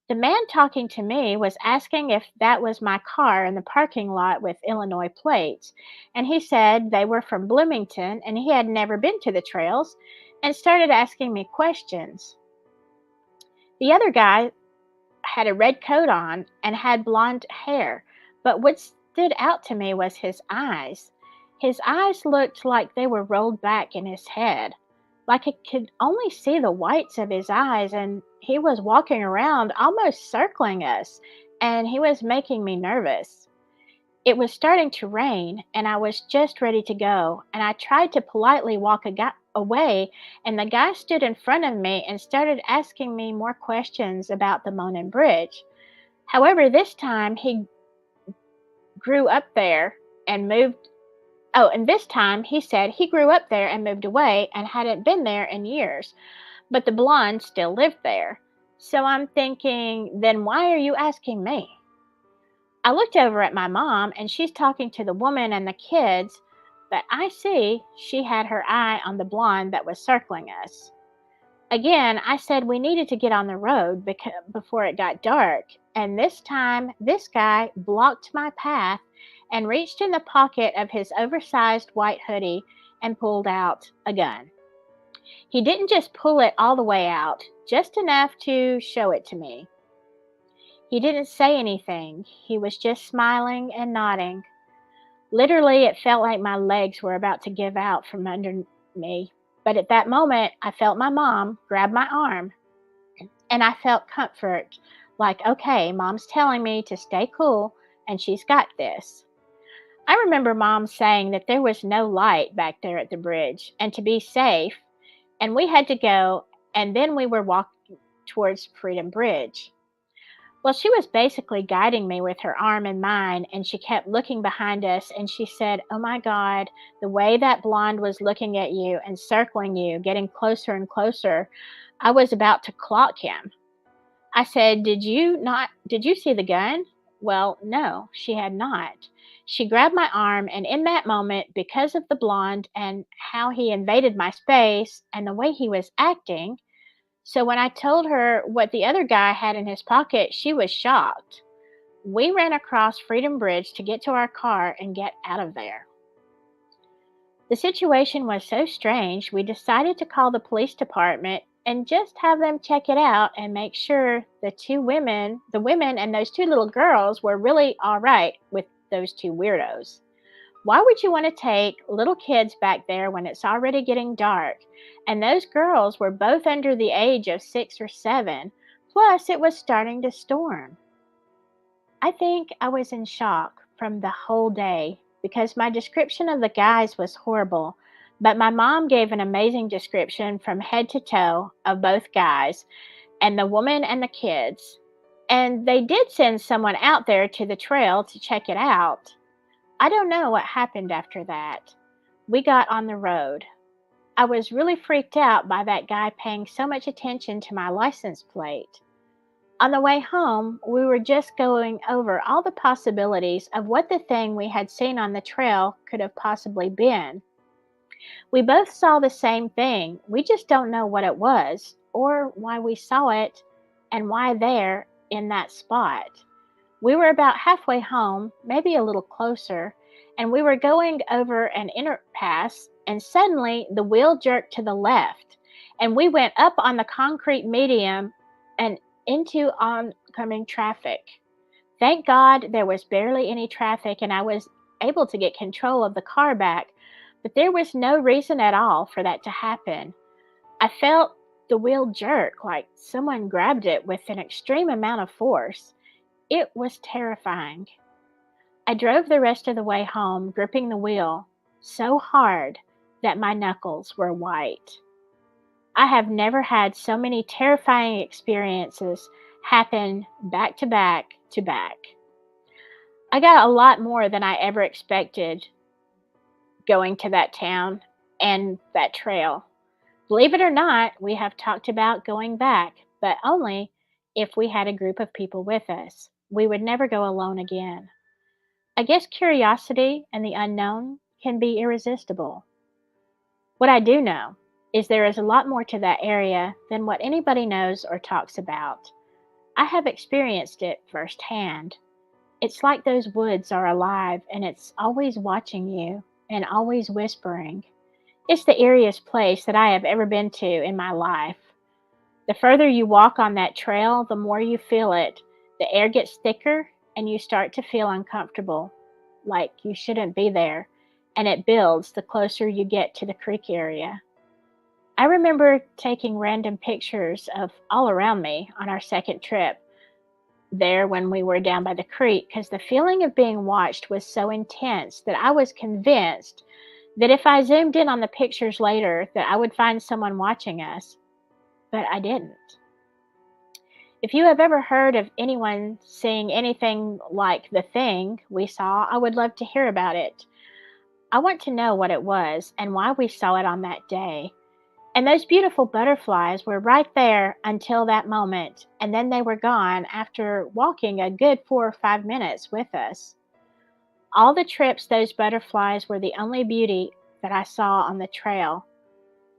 The man talking to me was asking if that was my car in the parking lot with Illinois plates, and he said they were from Bloomington and he had never been to the trails, and started asking me questions. The other guy had a red coat on and had blonde hair, but what stood out to me was his eyes. His eyes looked like they were rolled back in his head, like I could only see the whites of his eyes, and he was walking around almost circling us, and he was making me nervous. It was starting to rain, and I was just ready to go, and I tried to politely walk away, and the guy stood in front of me and started asking me more questions about the Monon Bridge. However, this time he grew up there and moved. Oh, and this time he said he grew up there and moved away and hadn't been there in years, but the blonde still lived there. So I'm thinking, then why are you asking me? I looked over at my mom and she's talking to the woman and the kids, but I see she had her eye on the blonde that was circling us. Again, I said we needed to get on the road before it got dark, and this time this guy blocked my path and reached in the pocket of his oversized white hoodie and pulled out a gun. He didn't just pull it all the way out, just enough to show it to me. He didn't say anything. He was just smiling and nodding. Literally, it felt like my legs were about to give out from under me. But at that moment, I felt my mom grab my arm, and I felt comfort, like, okay, mom's telling me to stay cool, and she's got this. I remember mom saying that there was no light back there at the bridge, and to be safe, and we had to go, and then we were walking towards Freedom Bridge. Well, she was basically guiding me with her arm in mine, and she kept looking behind us, and she said, oh my God, the way that blonde was looking at you and circling you, getting closer and closer, I was about to clock him. I said, did you see the gun? Well, no, she had not. She grabbed my arm, and in that moment, because of the blonde and how he invaded my space and the way he was acting, so when I told her what the other guy had in his pocket, she was shocked. We ran across Freedom Bridge to get to our car and get out of there. The situation was so strange, we decided to call the police department and just have them check it out and make sure the women and those two little girls were really all right with those two weirdos. Why would you want to take little kids back there when it's already getting dark? And those girls were both under the age of 6 or 7. Plus, it was starting to storm. I think I was in shock from the whole day because my description of the guys was horrible. But my mom gave an amazing description from head to toe of both guys and the woman and the kids. And they did send someone out there to the trail to check it out. I don't know what happened after that. We got on the road. I was really freaked out by that guy paying so much attention to my license plate. On the way home, we were just going over all the possibilities of what the thing we had seen on the trail could have possibly been. We both saw the same thing. We just don't know what it was, or why we saw it, and why there in that spot. We were about halfway home, maybe a little closer, and we were going over an underpass, and suddenly the wheel jerked to the left, and we went up on the concrete median and into oncoming traffic. Thank God there was barely any traffic, and I was able to get control of the car back, but there was no reason at all for that to happen. I felt the wheel jerk like someone grabbed it with an extreme amount of force. It was terrifying. I drove the rest of the way home, gripping the wheel so hard that my knuckles were white. I have never had so many terrifying experiences happen back to back to back. I got a lot more than I ever expected going to that town and that trail. Believe it or not, we have talked about going back, but only if we had a group of people with us. We would never go alone again. I guess curiosity and the unknown can be irresistible. What I do know is there is a lot more to that area than what anybody knows or talks about. I have experienced it firsthand. It's like those woods are alive and it's always watching you and always whispering. It's the eeriest place that I have ever been to in my life. The further you walk on that trail, the more you feel it. The air gets thicker and you start to feel uncomfortable, like you shouldn't be there, and it builds the closer you get to the creek area. I remember taking random pictures of all around me on our second trip there when we were down by the creek because the feeling of being watched was so intense that I was convinced that if I zoomed in on the pictures later that I would find someone watching us, but I didn't. If you have ever heard of anyone seeing anything like the thing we saw, I would love to hear about it. I want to know what it was and why we saw it on that day. And those beautiful butterflies were right there until that moment, and then they were gone after walking a good 4 or 5 minutes with us. All the trips, those butterflies were the only beauty that I saw on the trail.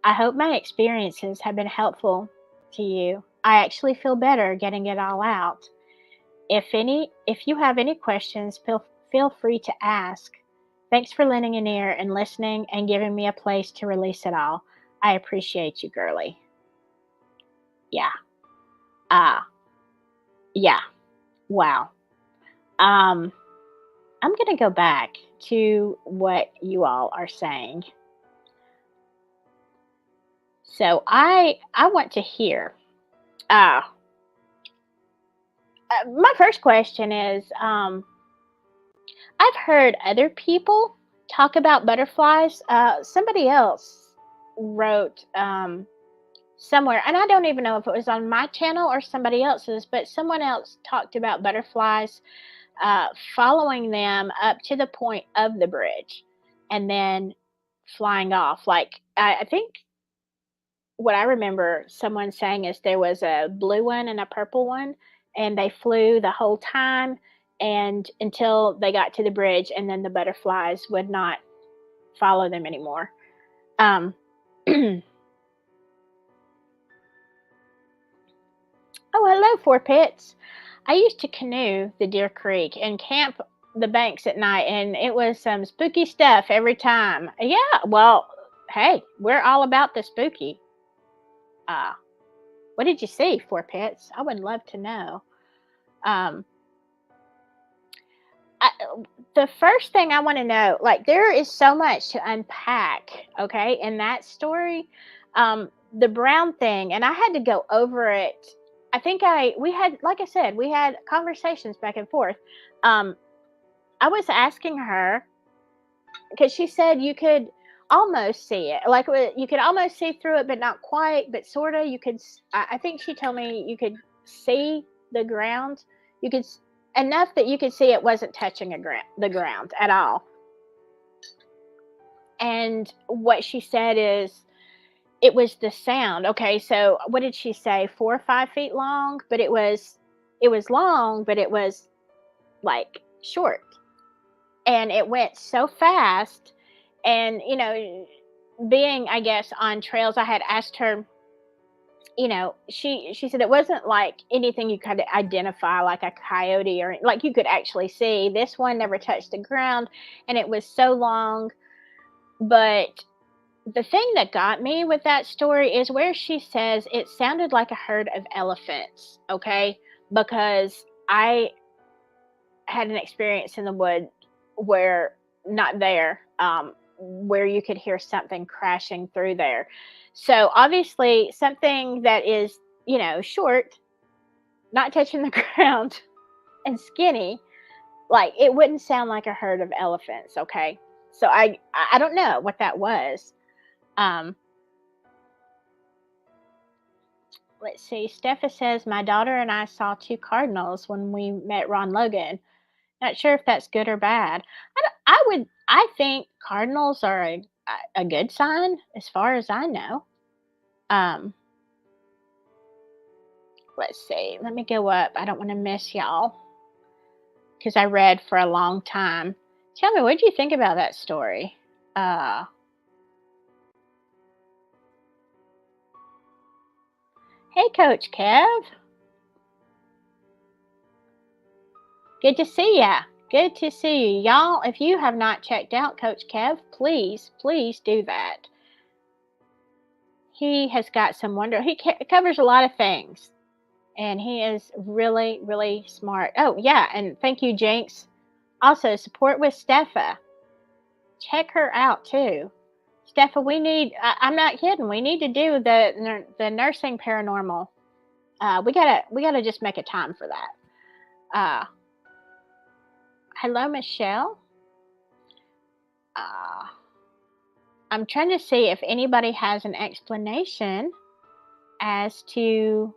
I hope my experiences have been helpful to you. I actually feel better getting it all out. If you have any questions, feel free to ask. Thanks for lending an ear and listening and giving me a place to release it all. I appreciate you, girly. Yeah. Uh, yeah. Wow. I'm going to go back to what you all are saying. So I want to hear. My first question is, I've heard other people talk about butterflies. Somebody else wrote somewhere, and I don't even know if it was on my channel or somebody else's, but someone else talked about butterflies following them up to the point of the bridge and then flying off. Like, I think what I remember someone saying is there was a blue one and a purple one, and they flew the whole time and until they got to the bridge, and then the butterflies would not follow them anymore. Oh, hello, Four Pits. I used to canoe the Deer Creek and camp the banks at night, and it was some spooky stuff every time. Yeah, well, hey, we're all about the spooky. What did you see, Four Pits? I would love to know. Um, the first thing I want to know, like, there is so much to unpack, okay, in that story. The brown thing, and I had to go over it. I think we had, like I said, we had conversations back and forth. I was asking her because she said you could almost see it, like you could almost see through it, but not quite, but sort of. You could. I think she told me you could see the ground. You could enough that you could see it wasn't touching the ground at all. And what she said is it was the sound. Okay, so what did she say? 4 or 5 feet long, but it was long, but it was like short, and it went so fast. And being, I guess, on trails, I had asked her, she said it wasn't like anything you could identify, like a coyote, or like you could actually see. This one never touched the ground, and it was so long. But the thing that got me with that story is where she says it sounded like a herd of elephants, okay? Because I had an experience in the wood where, not there, where you could hear something crashing through there. So obviously something that is, short, not touching the ground, and skinny, like it wouldn't sound like a herd of elephants, okay? So I don't know what that was. Let's see. Steffa says my daughter and I saw 2 cardinals when we met Ron Logan. Not sure if that's good or bad. I think cardinals are a good sign as far as I know. Let's see. Let me go up. I don't want to miss y'all because I read for a long time. Tell me, what did you think about that story? Hey, Coach Kev. Good to see ya. Good to see you. Y'all, if you have not checked out Coach Kev, please do that. He has got some wonder. He covers a lot of things, and he is really, really smart. Oh, yeah, and thank you, Jinx. Also, support with Steffa. Check her out, too. Steffa, I'm not kidding, we need to do the nursing paranormal. We gotta just make a time for that. Hello, Michelle. I'm trying to see if anybody has an explanation as to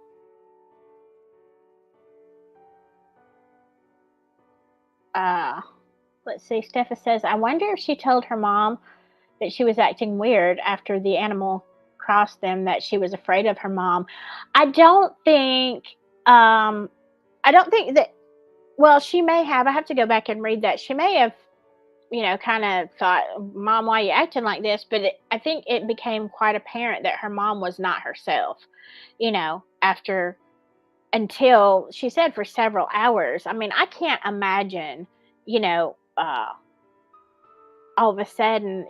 let's see. Steffa says, I wonder if she told her mom that she was acting weird after the animal crossed them, that she was afraid of her mom. I don't think, I don't think that, well, she may have, I have to go back and read that. She may have, kind of thought, Mom, why are you acting like this? But I think it became quite apparent that her mom was not herself, after, until she said for several hours. I mean, I can't imagine, all of a sudden,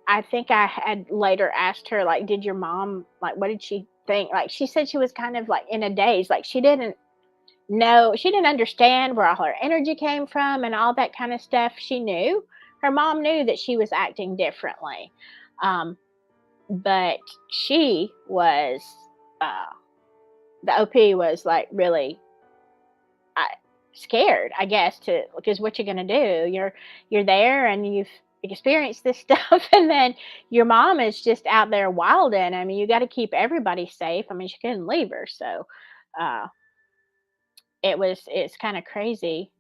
I think I had later asked her, like, did your mom, like, what did she think? Like, she said she was kind of like in a daze, like she didn't know, she didn't understand where all her energy came from and all that kind of stuff. She knew, her mom knew that she was acting differently. But she was, the OP was like really scared, I guess, because what you're going to do, you're there and you've experienced this stuff, and then your mom is just out there wilding. I mean, you got to keep everybody safe. I mean, she couldn't leave her, so uh, it's kind of crazy.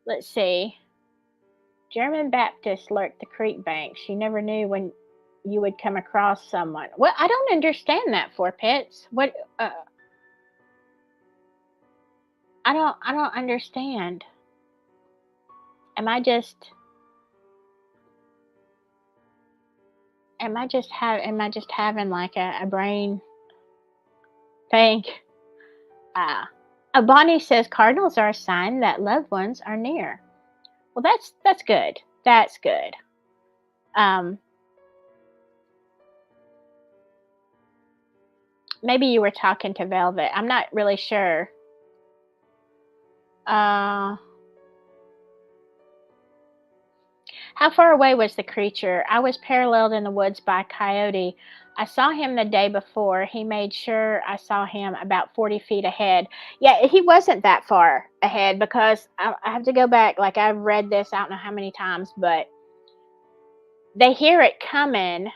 Let's see. German Baptist lurked the creek bank. She never knew when you would come across someone. Well, I don't understand that, for pets. What? I don't understand. Am I just having like a brain thing? Bonnie says cardinals are a sign that loved ones are near. Well, that's good. That's good. Maybe you were talking to Velvet. I'm not really sure. How far away was the creature? I was paralleled in the woods by a coyote. I saw him the day before. He made sure I saw him about 40 feet ahead. Yeah, he wasn't that far ahead, because I have to go back. Like, I've read this, I don't know how many times, but they hear it coming.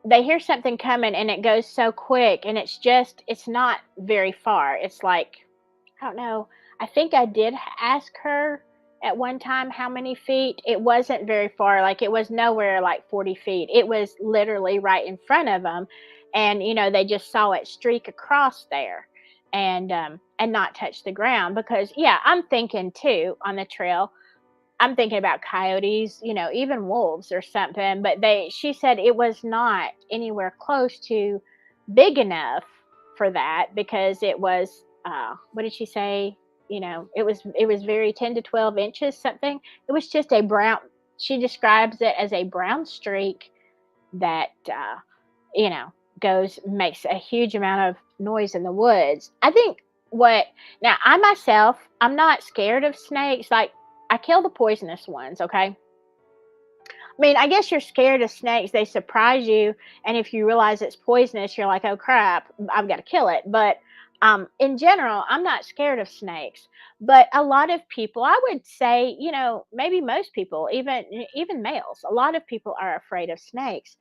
They hear something coming and it goes so quick, and it's not very far. It's like, I don't know. I think I did ask her at one time how many feet. It wasn't very far. Like, it was nowhere like 40 feet. It was literally right in front of them. And, they just saw it streak across there and not touch the ground. Because, yeah, I'm thinking too, on the trail, I'm thinking about coyotes, even wolves or something. But she said it was not anywhere close to big enough for that, because it was, what did she say? It was very 10 to 12 inches, something. It was just a brown, she describes it as a brown streak that, makes a huge amount of noise in the woods. I think now I myself, I'm not scared of snakes. Like, I kill the poisonous ones, okay? I mean, I guess you're scared of snakes. They surprise you, and if you realize it's poisonous, you're like, oh crap, I've got to kill it. But in general, I'm not scared of snakes. But a lot of people, I would say, maybe most people, even males, a lot of people are afraid of snakes.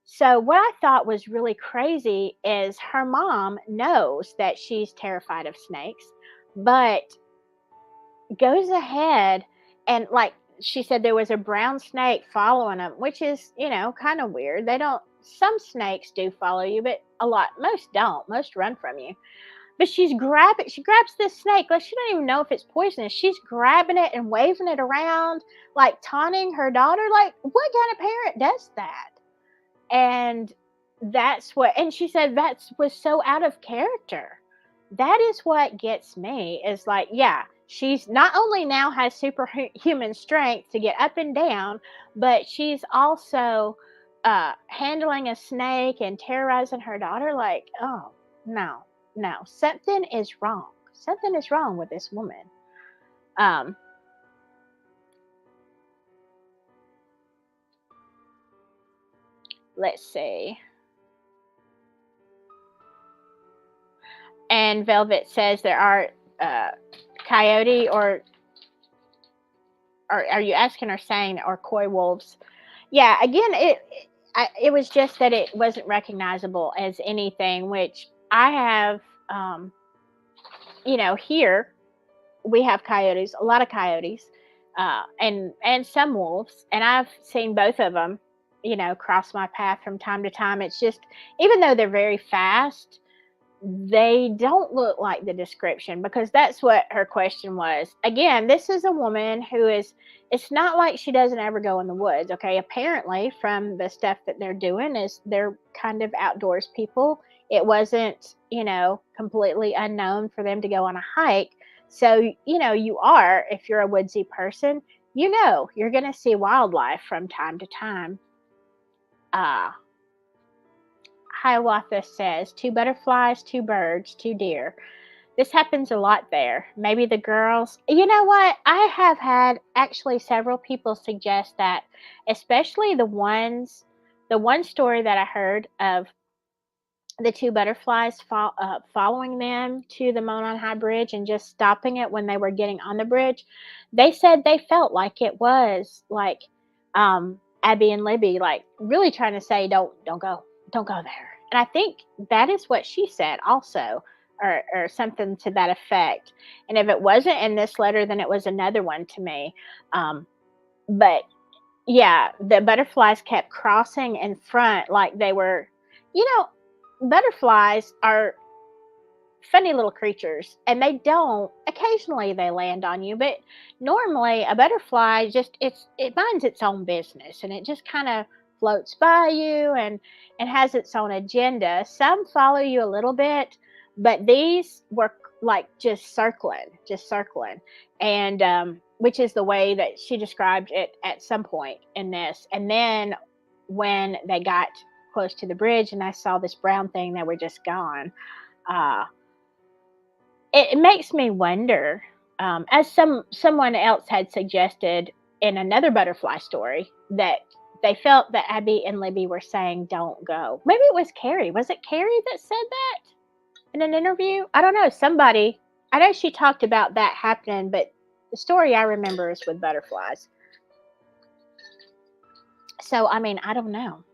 So what I thought was really crazy is her mom knows that she's terrified of snakes, but goes ahead and, like she said, there was a brown snake following them, which is, kind of weird. Some snakes do follow you, but most don't. Most run from you. But she grabs this snake, like she don't even know if it's poisonous. She's grabbing it and waving it around, like taunting her daughter. Like, what kind of parent does that? And and she said that was so out of character. That is what gets me, is like, yeah, she's not only now has superhuman strength to get up and down, but she's also handling a snake and terrorizing her daughter. Like, oh, no, something is wrong. Something is wrong with this woman. Let's see. And Velvet says there are coyote or are you asking or saying, or coy wolves? Yeah, again, it was just that it wasn't recognizable as anything, which I have, here we have coyotes, a lot of coyotes, and some wolves, and I've seen both of them, cross my path from time to time. It's just, even though they're very fast, they don't look like the description, because that's what her question was. Again, this is a woman who is, it's not like she doesn't ever go in the woods. Okay, apparently from the stuff that they're doing, is they're kind of outdoors people. It wasn't, completely unknown for them to go on a hike. So, you are, if you're a woodsy person, you're going to see wildlife from time to time. Hiawatha says, 2 butterflies, 2 birds, 2 deer. This happens a lot there. Maybe the girls. You know what? I have had actually several people suggest that, especially the one story that I heard of the 2 butterflies following them to the Monon High Bridge and just stopping it when they were getting on the bridge. They said they felt like it was like Abby and Libby, like really trying to say, don't go there. And I think that is what she said also, or something to that effect. And if it wasn't in this letter, then it was another one to me. But yeah, the butterflies kept crossing in front like they were, you know, butterflies are funny little creatures, and they don't, occasionally they land on you, but normally a butterfly just, it minds its own business, and it just kind of floats by you and has its own agenda. Some follow you a little bit, but these were like just circling, and which is the way that she described it at some point in this. And then when they got close to the bridge and I saw this brown thing, they were just gone. It makes me wonder, as someone else had suggested in another butterfly story, that they felt that Abby and Libby were saying, don't go. Maybe it was Carrie. Was it Carrie that said that in an interview? I don't know. Somebody, I know she talked about that happening, but the story I remember is with butterflies. So, I mean, I don't know.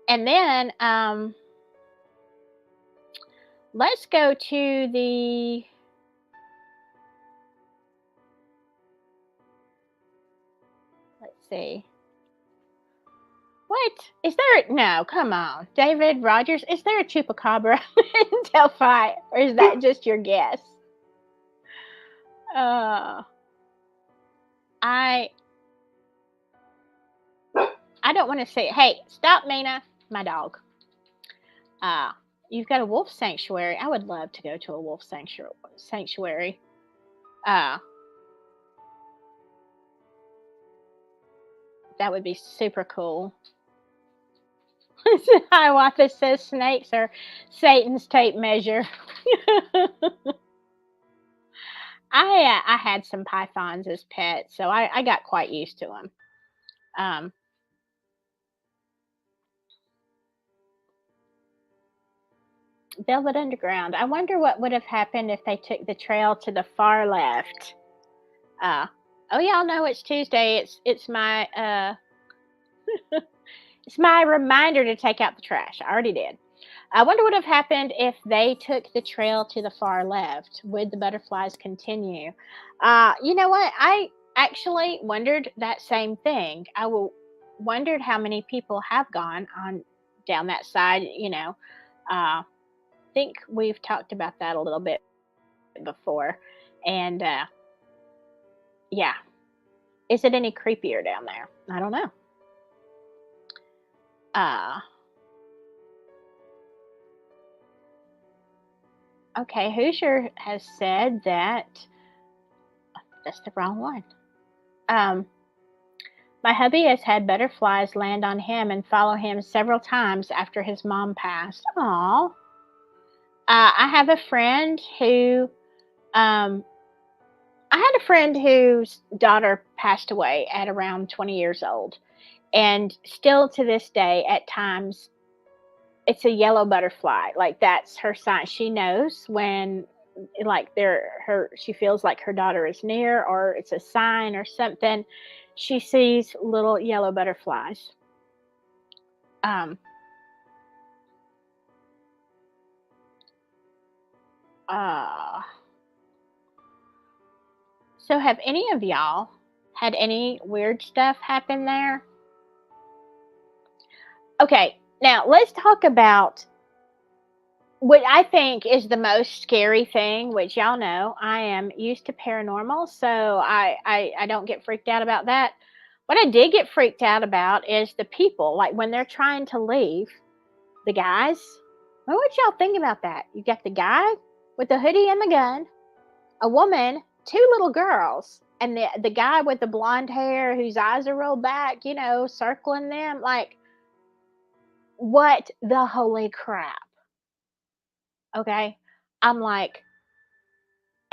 And then, let's go to the, let's see. What? Is there, no, come on. David Rogers, is there a chupacabra in Delphi? Or is that just your guess? I don't want to say, hey, stop, Mina, my dog. You've got a wolf sanctuary. I would love to go to a wolf sanctuary. That would be super cool. Hiawatha says snakes are Satan's tape measure. I had some pythons as pets, so I got quite used to them. Velvet Underground. I wonder what would have happened if they took the trail to the far left. Oh, y'all know it's Tuesday. It's my it's my reminder to take out the trash. I already did. I wonder what would have happened if they took the trail to the far left. Would the butterflies continue? You know what? I actually wondered that same thing. Wondered how many people have gone on down that side. I think we've talked about that a little bit before. And yeah, is it any creepier down there? I don't know. Okay, Hoosier has said that that's the wrong one. My hubby has had butterflies land on him and follow him several times after his mom passed. Aww. I have a friend who, I had a friend whose daughter passed away at around 20 years old. And still to this day, at times, it's a yellow butterfly. Like, that's her sign. She knows when, like, she feels like her daughter is near, or it's a sign or something. She sees little yellow butterflies. Uh, so have any of y'all had any weird stuff happen there? Okay, now let's talk about what I think is the most scary thing, which y'all know I am used to paranormal, so I don't get freaked out about that. What I did get freaked out about is the people, like when they're trying to leave, the guys. What y'all think about that? You got the guy with the hoodie and the gun, a woman, two little girls, and the guy with the blonde hair whose eyes are rolled back, circling them. Like, what the holy crap? Okay. I'm like,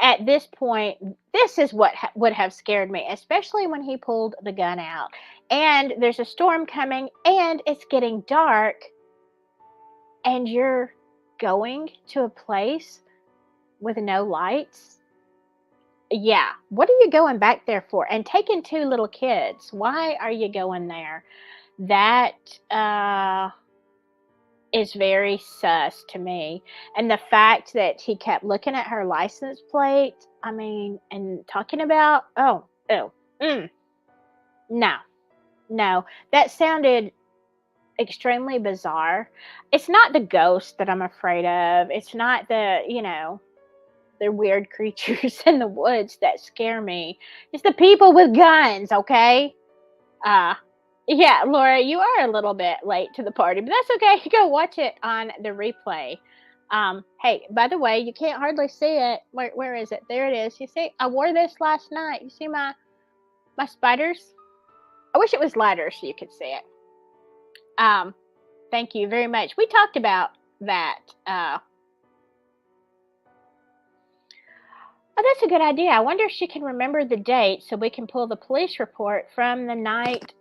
at this point, this is what would have scared me, especially when he pulled the gun out. And there's a storm coming, and it's getting dark, and you're going to a place with no lights. Yeah, what are you going back there for? And taking two little kids, why are you going there? That is very sus to me. And the fact that he kept looking at her license plate, and talking about, no, that sounded extremely bizarre. It's not the ghost that I'm afraid of. It's not the weird creatures in the woods that scare me. It's the people with guns, okay? Yeah, Laura, you are a little bit late to the party, but that's okay. Go watch it on the replay. Hey, by the way, you can't hardly see it. Where is it? There it is. You see, I wore this last night. You see my spiders? I wish it was lighter so you could see it. Thank you very much. We talked about that. Oh, that's a good idea. I wonder if she can remember the date so we can pull the police report from the night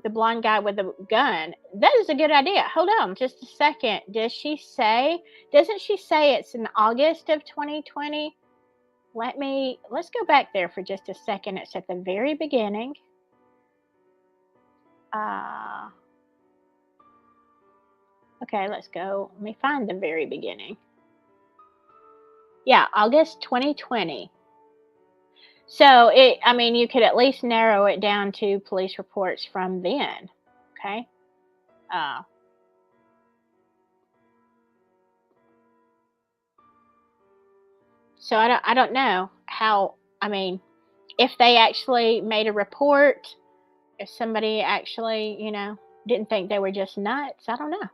the blonde guy with the gun. That is a good idea. Hold on just a second. Doesn't she say it's in August of 2020? Let's go back there for just a second. It's at the very beginning. Okay, let's go. Let me find the very beginning. Yeah, August 2020. So you could at least narrow it down to police reports from then. Okay. So I don't know how, if they actually made a report, if somebody actually, didn't think they were just nuts, I don't know.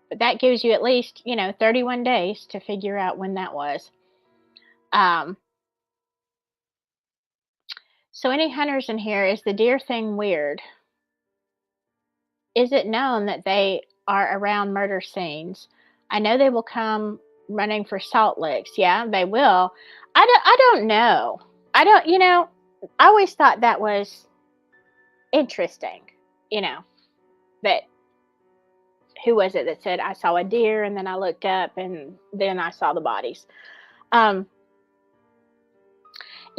But that gives you at least, 31 days to figure out when that was. So any hunters in here, is the deer thing weird? Is it known that they are around murder scenes? I know they will come running for salt licks. Yeah, they will. I don't know. I always thought that was interesting, that who was it that said, I saw a deer and then I looked up and then I saw the bodies.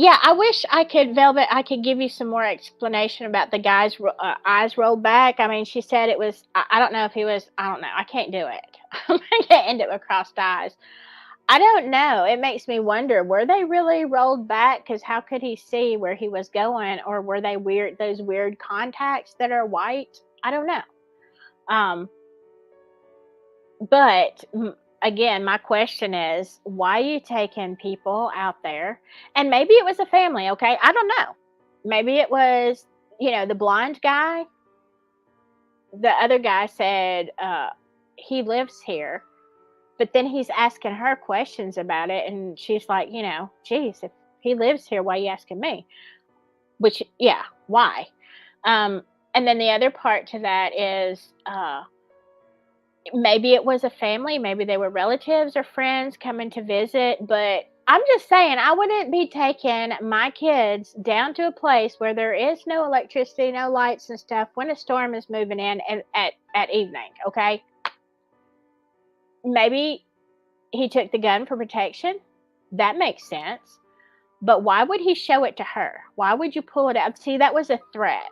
Yeah, I wish I could, Velvet, I could give you some more explanation about the guy's eyes rolled back. She said it was, I don't know if he was, I don't know. I can't do it. I can't end it with crossed eyes. I don't know. It makes me wonder, were they really rolled back? Because how could he see where he was going? Or were they those weird contacts that are white? I don't know. But again, my question is, why are you taking people out there? And maybe it was a family, okay? I don't know. Maybe it was, the blonde guy. The other guy said he lives here. But then he's asking her questions about it, and she's like, geez, if he lives here, why are you asking me? Which, yeah, why? And then the other part to that is maybe it was a family, maybe they were relatives or friends coming to visit, but I'm just saying, I wouldn't be taking my kids down to a place where there is no electricity, no lights and stuff when a storm is moving in at evening, okay? Maybe he took the gun for protection. That makes sense. But why would he show it to her? Why would you pull it out? See, that was a threat.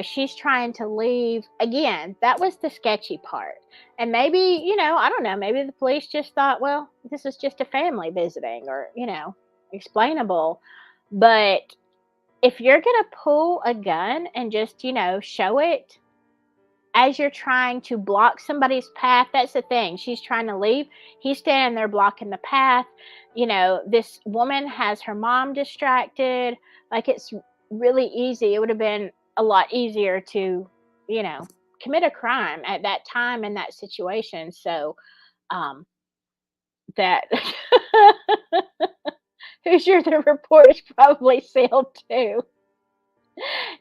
she's trying to leave. Again, that was the sketchy part. And maybe, I don't know, maybe the police just thought, well, this is just a family visiting, or, explainable. But if you're going to pull a gun and just, show it as you're trying to block somebody's path, that's the thing. She's trying to leave. He's standing there blocking the path. This woman has her mom distracted. Like, it's really easy. It would have been a lot easier to, commit a crime at that time in that situation. So, that Hoosier the report is probably sealed too.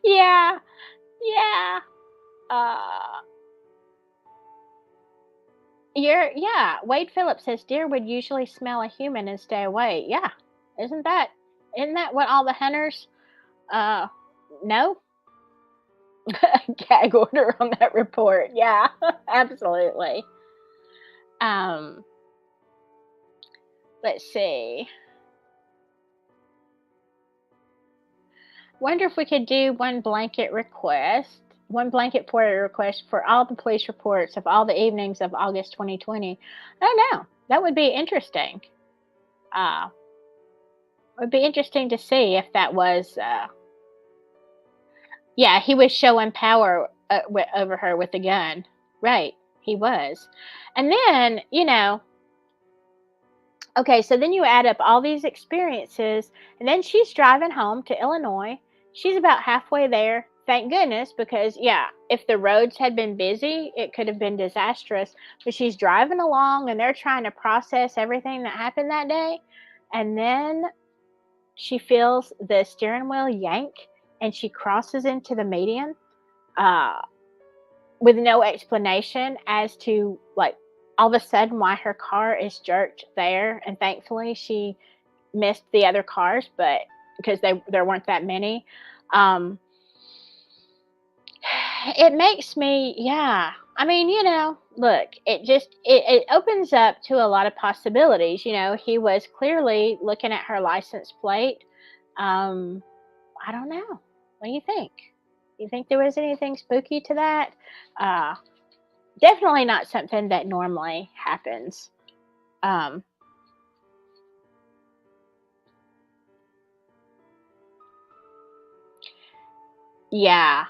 Yeah, yeah. Uh, Wade Phillips says deer would usually smell a human and stay away. Yeah, isn't that what all the hunters know? Gag order on that report. Yeah, absolutely. Let's see. Wonder if we could do one blanket FOIA request for all the police reports of all the evenings of August 2020. I don't know. That would be interesting. It would be interesting to see if that was. Yeah, he was showing power over her with a gun. Right, he was. And then, okay, so then you add up all these experiences, and then she's driving home to Illinois. She's about halfway there. Thank goodness, because, yeah, if the roads had been busy, it could have been disastrous. But she's driving along, and they're trying to process everything that happened that day. And then she feels the steering wheel yank, and she crosses into the median with no explanation as to, like, all of a sudden why her car is jerked there. And thankfully she missed the other cars, but because there weren't that many. It makes me, yeah. I mean, look, it opens up to a lot of possibilities. He was clearly looking at her license plate. I don't know. What do you think? You think there was anything spooky to that? Definitely not something that normally happens. Yeah.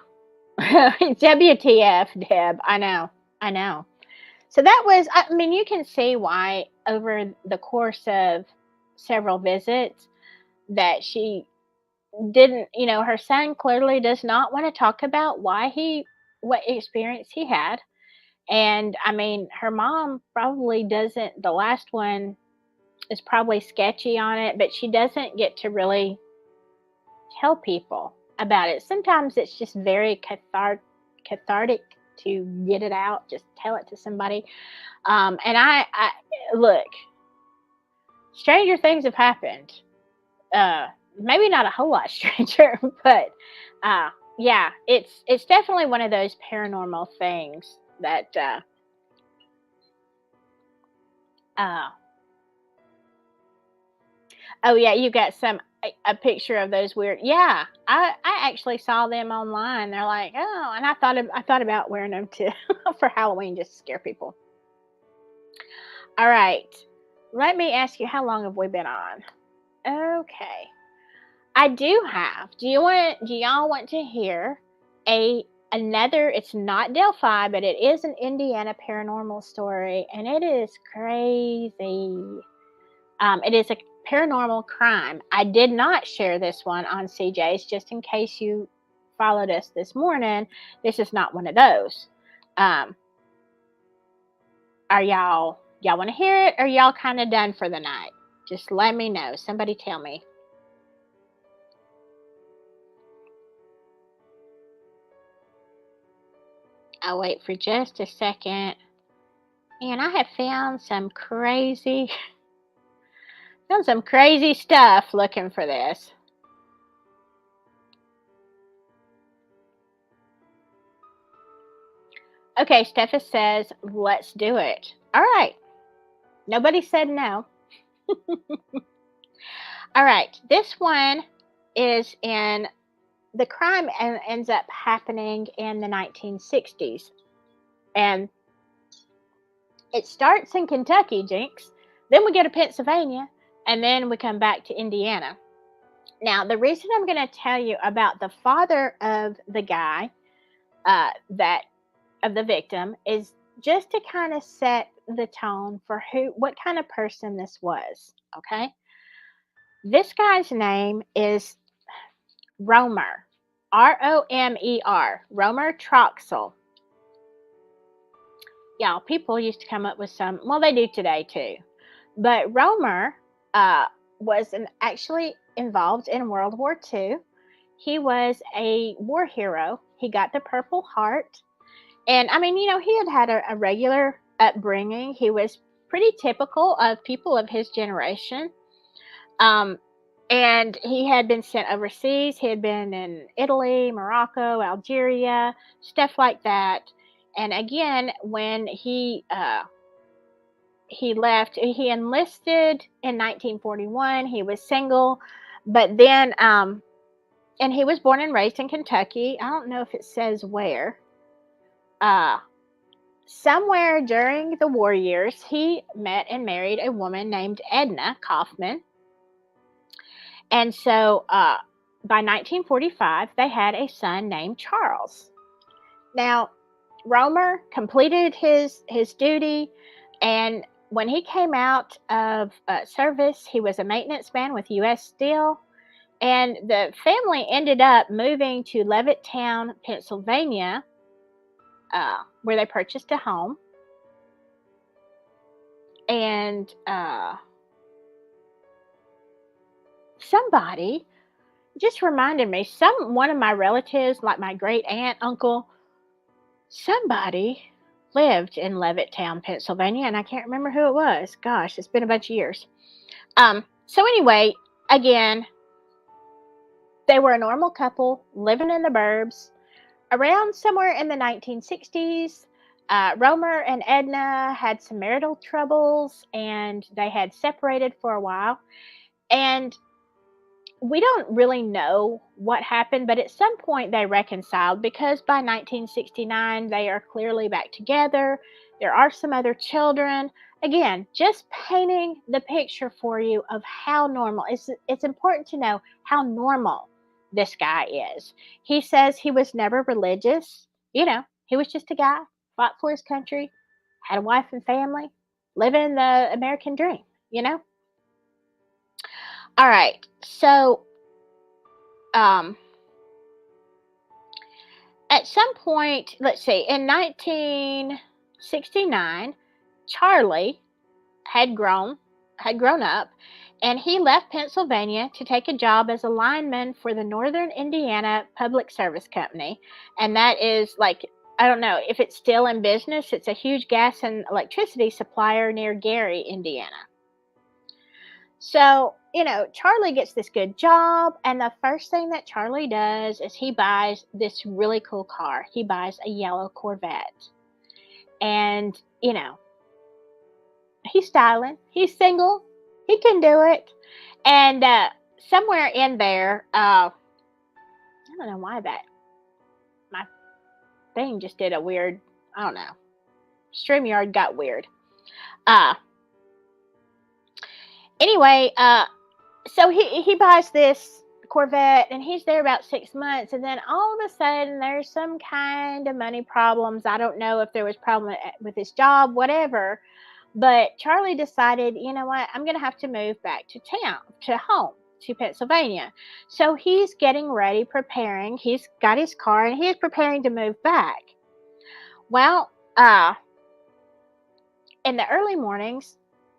WTF, Deb. I know. So that was, I mean, you can see why over the course of several visits that she didn't, her son clearly does not want to talk about what experience he had. And I mean, her mom probably doesn't, the last one is probably sketchy on it, but she doesn't get to really tell people about it. Sometimes it's just very cathartic to get it out, just tell it to somebody. And I look, stranger things have happened. Maybe not a whole lot stranger, but yeah, it's definitely one of those paranormal things that oh yeah, you got a picture of those weird. Yeah, I actually saw them online. They're like, oh, and I thought about wearing them too for Halloween, just to scare people. All right, let me ask you, how long have we been on? Okay, I do have. Do y'all want to hear another? It's not Delphi, but it is an Indiana paranormal story, and it is crazy. It is a paranormal crime. I did not share this one on CJ's, just in case you followed us this morning. This is not one of those. Are y'all want to hear it, or y'all kind of done for the night? Just let me know. Somebody tell me. I'll wait for just a second. And I have found some crazy stuff looking for this. Okay, Steffa says, let's do it. All right. Nobody said no. All right. This one is in the crime ends up happening in the 1960s. And it starts in Kentucky, Jinx. Then we go to Pennsylvania, and then we come back to Indiana. Now, the reason I'm going to tell you about the father of the guy, of the victim, is just to kind of set the tone for what kind of person this was. Okay, this guy's name is Romer, Romer, Romer Troxel. Y'all, people used to come up with some. Well, they do today too. But Romer was actually involved in World War II. He was a war hero. He got the Purple Heart. And I mean, he had a regular upbringing. He was pretty typical of people of his generation. And he had been sent overseas. He had been in Italy, Morocco, Algeria, stuff like that. And again, when he left, he enlisted in 1941. He was single, but then, and he was born and raised in Kentucky. I don't know if it says where. Somewhere during the war years, he met and married a woman named Edna Kaufman. And so by 1945, they had a son named Charles. Now, Romer completed his duty, and when he came out of service, he was a maintenance man with U.S. Steel, and the family ended up moving to Levittown, Pennsylvania, where they purchased a home. And somebody just reminded me, one of my relatives, like my great aunt, uncle, somebody lived in Levittown, Pennsylvania, and I can't remember who it was. Gosh, it's been a bunch of years. So anyway, again, they were a normal couple living in the burbs. Around somewhere in the 1960s, Romer and Edna had some marital troubles, and they had separated for a while. And we don't really know what happened, but at some point they reconciled, because by 1969 they are clearly back together. There are some other children. Again, just painting the picture for you of how normal. It's important to know how normal this guy is. He says he was never religious. He was just a guy, fought for his country, had a wife and family, living the American dream, All right, so at some point, let's see, in 1969, Charlie had grown up, and he left Pennsylvania to take a job as a lineman for the Northern Indiana Public Service Company. And that is like, I don't know if it's still in business. It's a huge gas and electricity supplier near Gary, Indiana. So, Charlie gets this good job, and the first thing that Charlie does is he buys this really cool car. He buys a yellow Corvette. And, he's styling. He's single. He can do it. And somewhere in there, I don't know why my thing just did a weird, I don't know. StreamYard got weird. Anyway, so he buys this Corvette, and he's there about 6 months, and then all of a sudden there's some kind of money problems. I don't know if there was problem with his job, whatever, but Charlie decided, you know what, I'm going to have to move back to home, to Pennsylvania. So he's getting ready, preparing. He's got his car, and he's preparing to move back. Well, in the early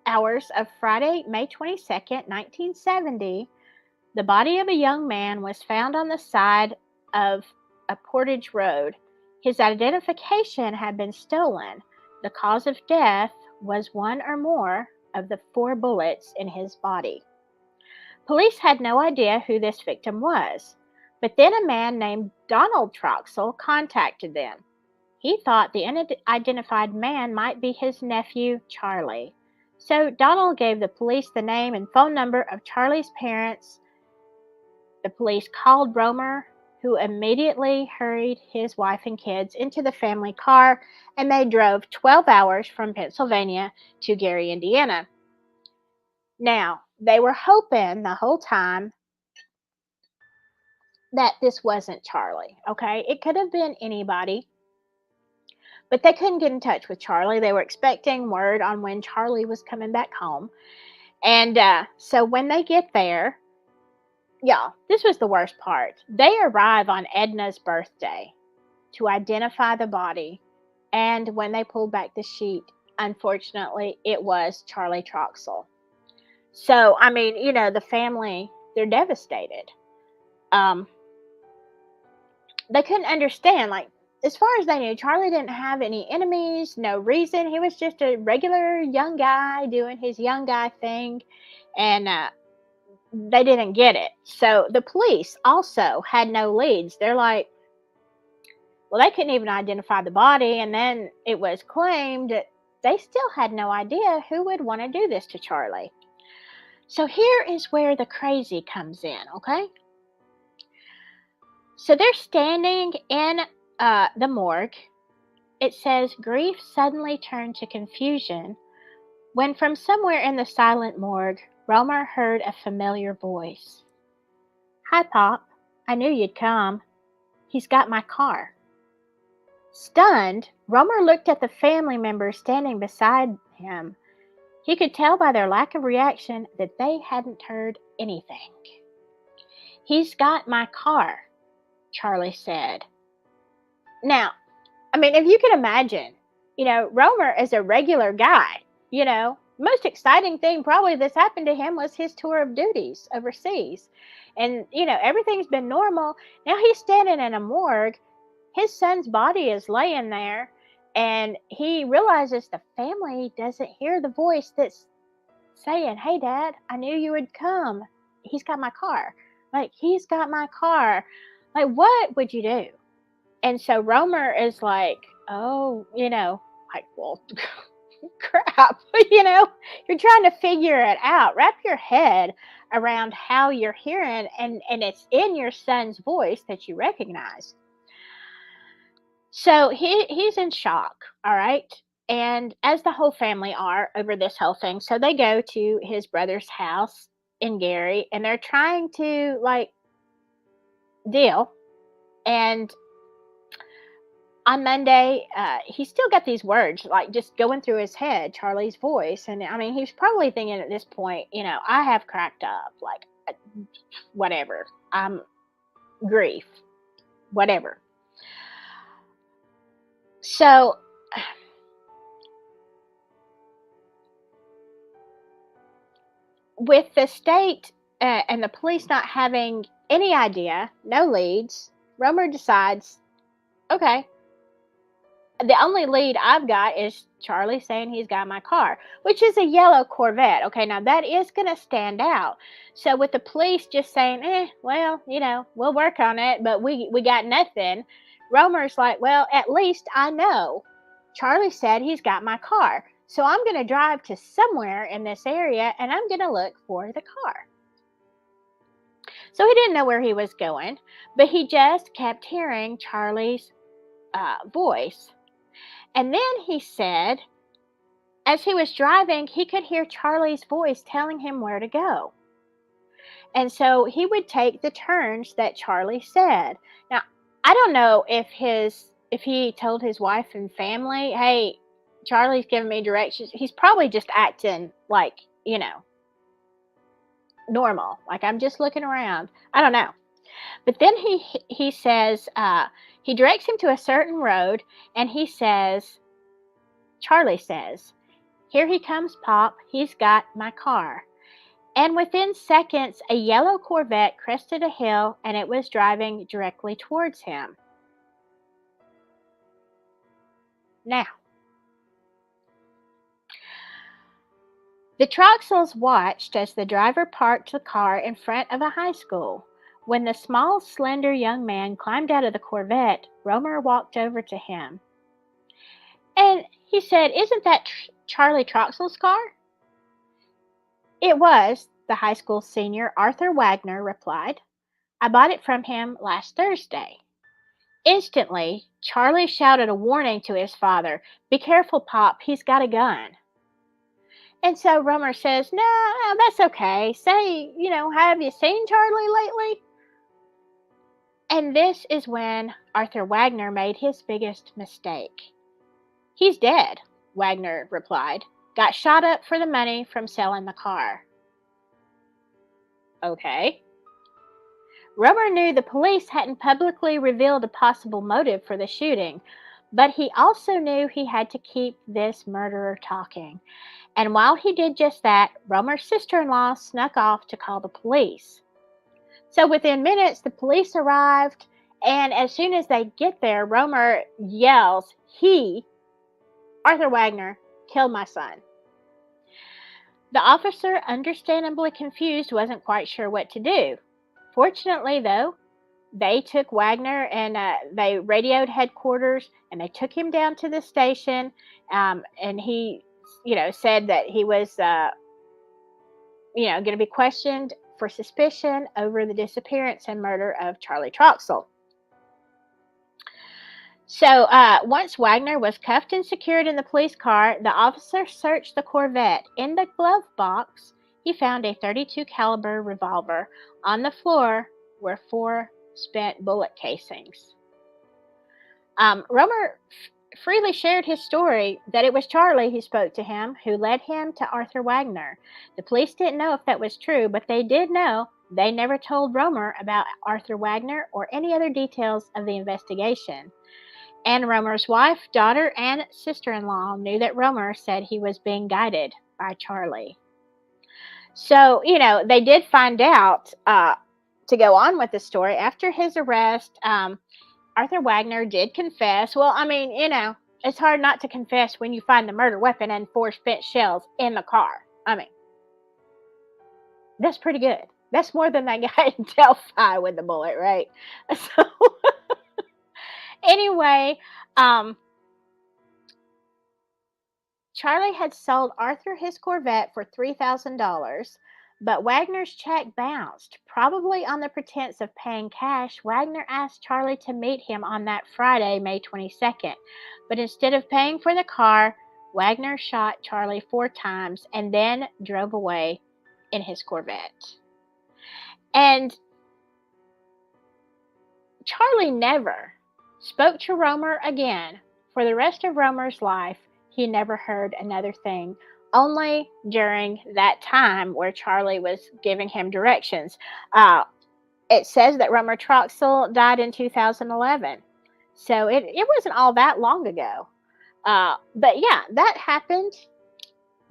hours of Friday, May 22nd, 1970, the body of a young man was found on the side of a portage road. His identification had been stolen. The cause of death was one or more of the 4 bullets in his body. Police had no idea who this victim was, but then a man named Donald Troxel contacted them. He thought the unidentified man might be his nephew, Charlie. So Donald gave the police the name and phone number of Charlie's parents. The police called Romer who immediately hurried his wife and kids into the family car, and they drove 12 hours from Pennsylvania to Gary, Indiana. Now, they were hoping the whole time that this wasn't Charlie, okay? It could have been anybody, but they couldn't get in touch with Charlie. They were expecting word on when Charlie was coming back home. And so when they get there, y'all, this was the worst part. They arrive on Edna's birthday to identify the body. And when they pulled back the sheet, unfortunately, it was Charlie Troxell. So, I mean, the family, they're devastated. They couldn't understand, like, as far as they knew, Charlie didn't have any enemies, no reason. He was just a regular young guy doing his young guy thing. And they didn't get it. So the police also had no leads. They're like, well, they couldn't even identify the body. And then it was claimed that they still had no idea who would want to do this to Charlie. So here is where the crazy comes in, okay? So they're standing in the morgue. It says, grief suddenly turned to confusion when from somewhere in the silent morgue, Romer heard a familiar voice. Hi, Pop. I knew you'd come. He's got my car. Stunned, Romer looked at the family members standing beside him. He could tell by their lack of reaction that they hadn't heard anything. He's got my car, Charlie said. Now, I mean, if you can imagine, Romer is a regular guy, most exciting thing probably that's happened to him was his tour of duties overseas. And, everything's been normal. Now he's standing in a morgue. His son's body is laying there, and he realizes the family doesn't hear the voice that's saying, hey, Dad, I knew you would come. He's got my car. Like, he's got my car. Like, what would you do? And so Romer is like, oh, like, well, crap, you're trying to figure it out. Wrap your head around how you're hearing, and it's in your son's voice that you recognize. So he's in shock, all right? And as the whole family are over this whole thing, so they go to his brother's house in Gary, and they're trying to, like, deal. And on Monday, he still got these words, like, just going through his head, Charlie's voice. And, I mean, he's probably thinking at this point, I have cracked up, like, whatever. Grief, whatever. So with the state and the police not having any idea, no leads, Romer decides, okay, the only lead I've got is Charlie saying he's got my car, which is a yellow Corvette. Okay, now that is going to stand out. So with the police just saying, well, we'll work on it, but we got nothing, Romer's like, well, at least I know Charlie said he's got my car. So I'm going to drive to somewhere in this area, and I'm going to look for the car. So he didn't know where he was going, but he just kept hearing Charlie's voice. And then he said, as he was driving, he could hear Charlie's voice telling him where to go. And so he would take the turns that Charlie said. Now, I don't know if he told his wife and family, hey, Charlie's giving me directions. He's probably just acting like, normal. Like, I'm just looking around. I don't know. But then he says, he directs him to a certain road, and he says, Charlie says, here he comes, Pop. He's got my car. And within seconds, a yellow Corvette crested a hill, and it was driving directly towards him. Now, the Troxells watched as the driver parked the car in front of a high school. When the small, slender young man climbed out of the Corvette, Romer walked over to him. And he said, isn't that Charlie Troxell's car? It was, the high school senior Arthur Wagner replied. I bought it from him last Thursday." Instantly, Charlie shouted a warning to his father. "Be careful, Pop, he's got a gun." And so Romer says, "No, that's okay. Say, have you seen Charlie lately?" And this is when Arthur Wagner made his biggest mistake. "He's dead," Wagner replied. "Got shot up for the money from selling the car." Okay. Romer knew the police hadn't publicly revealed a possible motive for the shooting, but he also knew he had to keep this murderer talking. And while he did just that, Romer's sister-in-law snuck off to call the police. So within minutes, the police arrived, and as soon as they get there, Romer yells, Arthur Wagner, killed my son. The officer, understandably confused, wasn't quite sure what to do. Fortunately, though, they took Wagner and they radioed headquarters, and they took him down to the station, and he, said that he was, going to be questioned for suspicion over the disappearance and murder of Charlie Troxell. So once Wagner was cuffed and secured in the police car, the officer searched the Corvette. In the glove box, he found a .32 caliber revolver. On the floor were 4 spent bullet casings. Romer freely shared his story that it was Charlie who spoke to him, who led him to Arthur Wagner. The police didn't know if that was true, but they did know they never told Romer about Arthur Wagner or any other details of the investigation. And Romer's wife, daughter, and sister-in-law knew that Romer said he was being guided by Charlie. So, they did find out, to go on with the story, after his arrest, Arthur Wagner did confess. Well, it's hard not to confess when you find the murder weapon and 4 spent shells in the car. That's pretty good. That's more than that guy in Delphi with the bullet, right? So, anyway, Charlie had sold Arthur his Corvette for $3,000, but Wagner's check bounced. Probably on the pretense of paying cash, Wagner asked Charlie to meet him on that Friday, May 22nd. But instead of paying for the car, Wagner shot Charlie 4 times and then drove away in his Corvette. And Charlie never spoke to Romer again. For the rest of Romer's life, he never heard another thing, only during that time where Charlie was giving him directions. It says that Romer Troxell died in 2011, so it wasn't all that long ago. But yeah, that happened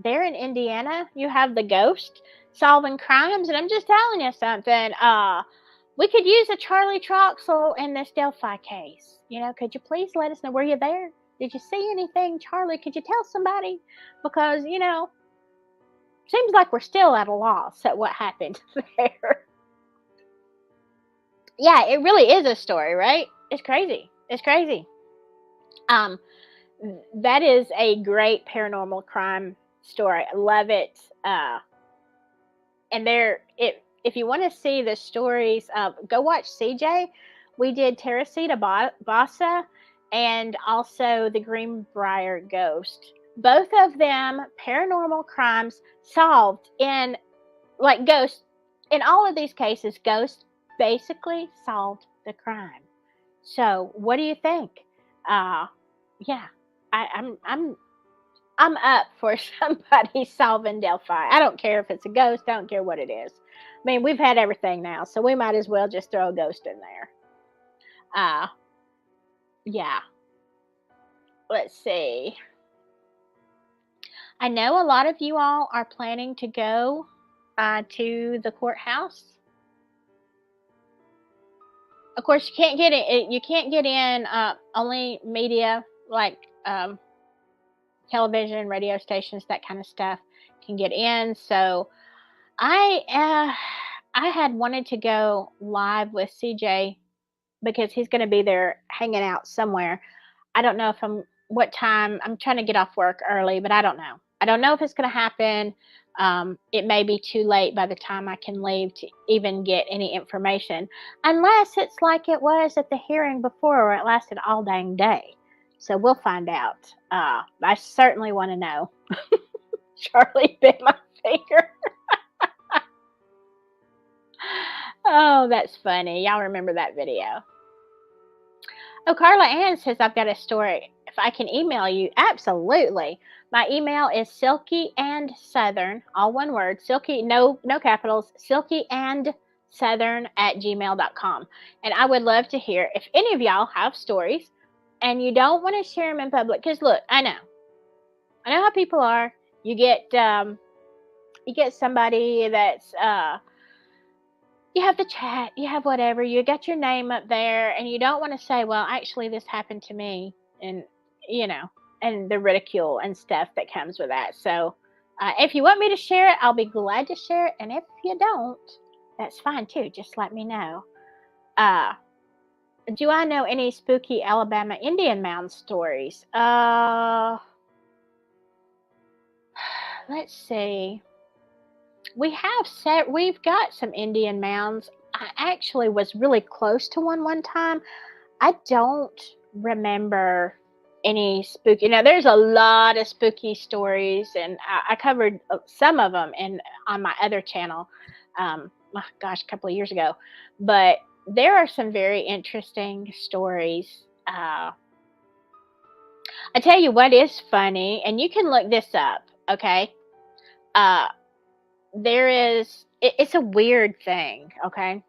there in Indiana. You have the ghost solving crimes, and I'm just telling you something. We could use a Charlie Troxell in this Delphi case. Could you please let us know? Were you there? Did you see anything, Charlie? Could you tell somebody? Because, seems like we're still at a loss at what happened there. Yeah, it really is a story, right? It's crazy. It's crazy. That is a great paranormal crime story. I love it. And if you want to see the stories, go watch CJ. We did Teresita Bassa and also the Greenbrier Ghost. Both of them paranormal crimes solved in, ghosts. In all of these cases, ghosts basically solved the crime. So, what do you think? Yeah, I'm up for somebody solving Delphi. I don't care if it's a ghost. I don't care what it is. We've had everything now, so we might as well just throw a ghost in there. Yeah. Let's see. I know a lot of you all are planning to go to the courthouse. Of course, you can't get it. You can't get in. Only media like television, radio stations, that kind of stuff can get in. So I had wanted to go live with CJ because he's going to be there hanging out somewhere. I don't know what time. I'm trying to get off work early, but I don't know. I don't know if it's going to happen. it may be too late by the time I can leave to even get any information, unless it's like it was at the hearing before, where it lasted all dang day. So we'll find out. I certainly want to know. Charlie bit my finger. Oh, that's funny. Y'all remember that video. Oh, Carla Ann says, I've got a story. If I can email you, absolutely. My email is silkyandSouthern, all one word, silky, no capitals, silkyandSouthern@gmail.com. And I would love to hear if any of y'all have stories and you don't want to share them in public. Because look, I know how people are. You get somebody that's you have the chat, you have whatever, you got your name up there, and you don't want to say, well, actually, this happened to me, and, and the ridicule and stuff that comes with that. So if you want me to share it, I'll be glad to share it. And if you don't, that's fine too. Just let me know. Do I know any spooky Alabama Indian mound stories? Let's see. We've got some Indian mounds. I actually was really close to one time. I don't remember any spooky. Now, there's a lot of spooky stories, and I covered some of them on my other channel, a couple of years ago. But there are some very interesting stories. I tell you what is funny, and you can look this up, okay? It's a weird thing, okay?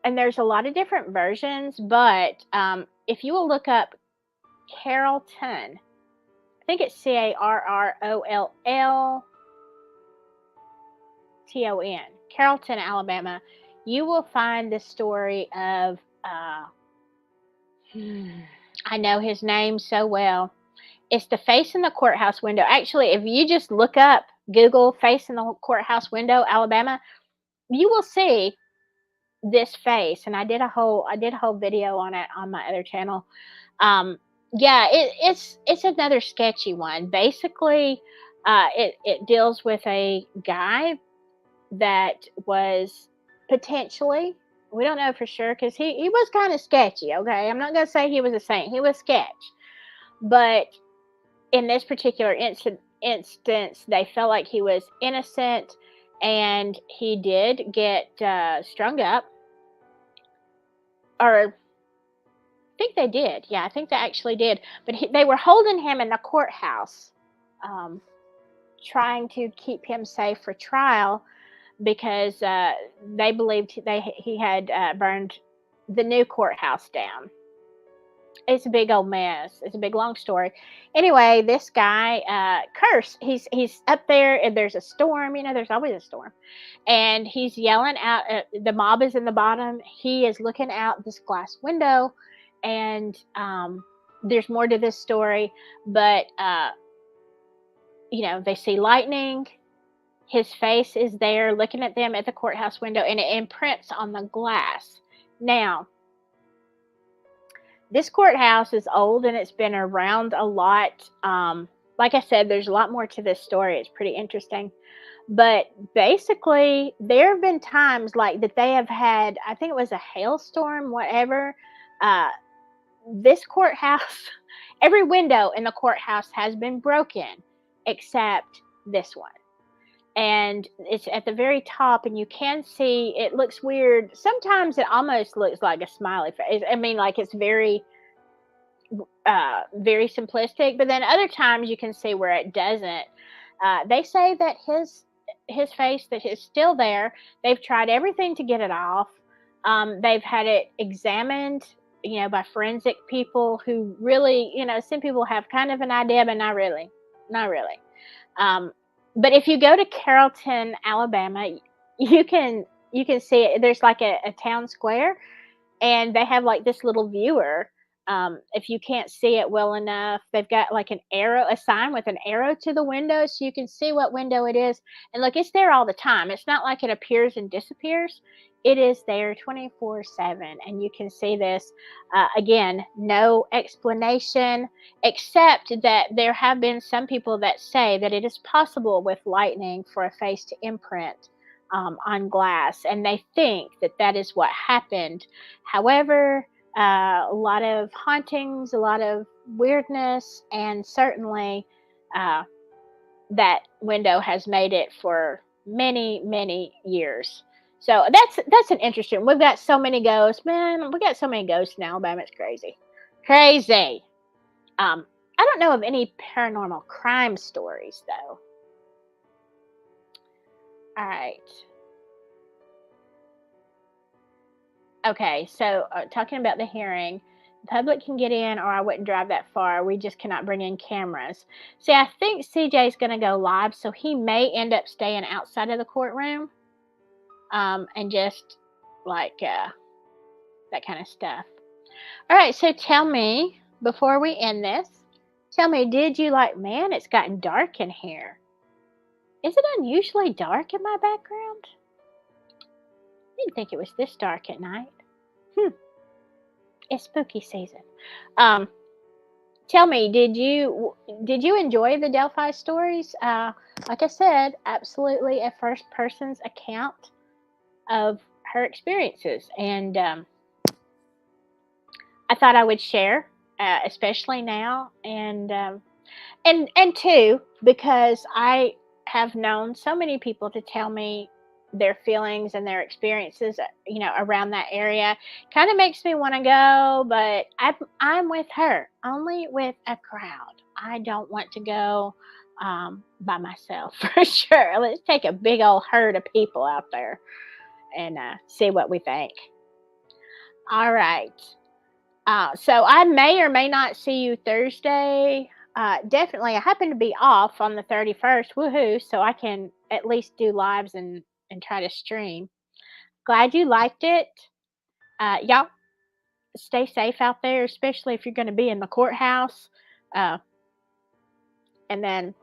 And there's a lot of different versions, but if you will look up Carrollton, I think it's Carrollton, Carrollton, Alabama, you will find the story of, I know his name so well. It's the face in the courthouse window. Actually, if you just look up, Google face in the courthouse window, Alabama, you will see this face. And I did a whole video on it on my other channel. It's another sketchy one. Basically, it deals with a guy that was potentially, we don't know for sure, because he was kind of sketchy, okay? I'm not going to say he was a saint. He was sketch. But in this particular instance, they felt like he was innocent, and he did get strung up. Or I think they did. Yeah, I think they actually did. But they were holding him in the courthouse, trying to keep him safe for trial, because they believed he had burned the new courthouse down. It's a big old mess. It's a big long story. Anyway, this guy, Curse, he's up there, and there's a storm. There's always a storm. And he's yelling out. The mob is in the bottom. He is looking out this glass window, and there's more to this story. But, they see lightning. His face is there looking at them at the courthouse window, and it imprints on the glass. Now, this courthouse is old, and it's been around a lot. Like I said, there's a lot more to this story. It's pretty interesting. But basically, there have been times like that they have had, I think it was a hailstorm, whatever. This courthouse, every window in the courthouse has been broken except this one. And it's at the very top, and you can see, it looks weird. Sometimes it almost looks like a smiley face. I mean, like it's very, very simplistic. But then other times you can see where it doesn't. They say that his face, that is still there. They've tried everything to get it off. They've had it examined, by forensic people who really, some people have kind of an idea, but not really. But if you go to Carrollton, Alabama, you can see it. There's like a town square, and they have like this little viewer. If you can't see it well enough, they've got like a sign with an arrow to the window, so you can see what window it is. And look, it's there all the time. It's not like it appears and disappears. It is there 24/7, and you can see this. Again, no explanation, except that there have been some people that say that it is possible with lightning for a face to imprint on glass, and they think that that is what happened. However, a lot of hauntings, a lot of weirdness, and certainly uh, that window has made it for many, many years. So that's an interesting. We've got so many ghosts, man. We got so many ghosts in Alabama. It's crazy, crazy. I don't know of any paranormal crime stories though. All right. Okay, so talking about the hearing, the public can get in, or I wouldn't drive that far. We just cannot bring in cameras. See, I think CJ's going to go live, so he may end up staying outside of the courtroom, and just like that kind of stuff. All right, so tell me before we end this. Tell me, did you like? Man, it's gotten dark in here. Is it unusually dark in my background? I didn't think it was this dark at night. It's spooky season. Tell me, did you enjoy the Delphi stories? Like I said, absolutely a first person's account of her experiences, and I thought I would share, especially now, and two, because I have known so many people to tell me their feelings and their experiences, around that area. Kind of makes me want to go, but I'm with her, only with a crowd. I don't want to go by myself for sure. Let's take a big old herd of people out there and see what we think. All right. So I may or may not see you Thursday. Definitely, I happen to be off on the 31st. Woohoo! So I can at least do lives and try to stream. Glad you liked it. Y'all stay safe out there, especially if you're going to be in the courthouse. And then,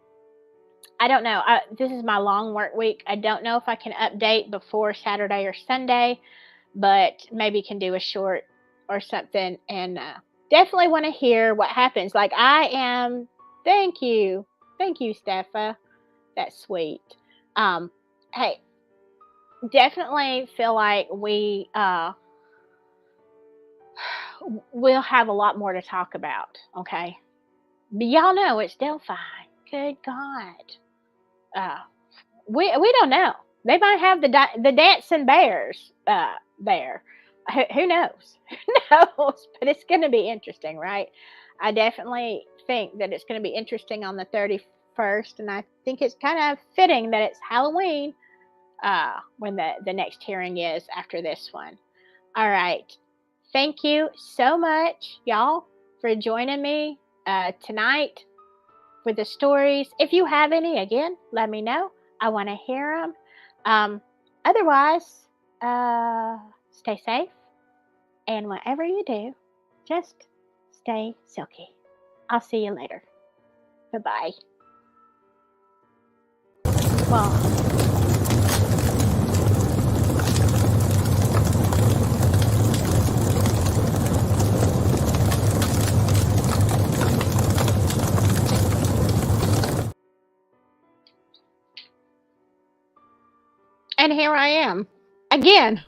I don't know. This is my long work week. I don't know if I can update before Saturday or Sunday, but maybe can do a short or something, and definitely want to hear what happens. Like I am. Thank you, Steffa. That's sweet. Hey, definitely feel like we'll have a lot more to talk about. Okay, but y'all know it's Delphi. Good God. We don't know. They might have the dancing bears there. Who knows? Who knows? But it's going to be interesting, right? I definitely think that it's going to be interesting on the 31st, and I think it's kind of fitting that it's Halloween when the next hearing is after this one. All right. Thank you so much, y'all, for joining me tonight with the stories. If you have any, again, let me know. I want to hear them. Otherwise, stay safe. And whatever you do, just stay silky. I'll see you later. Bye-bye. Well, and here I am again.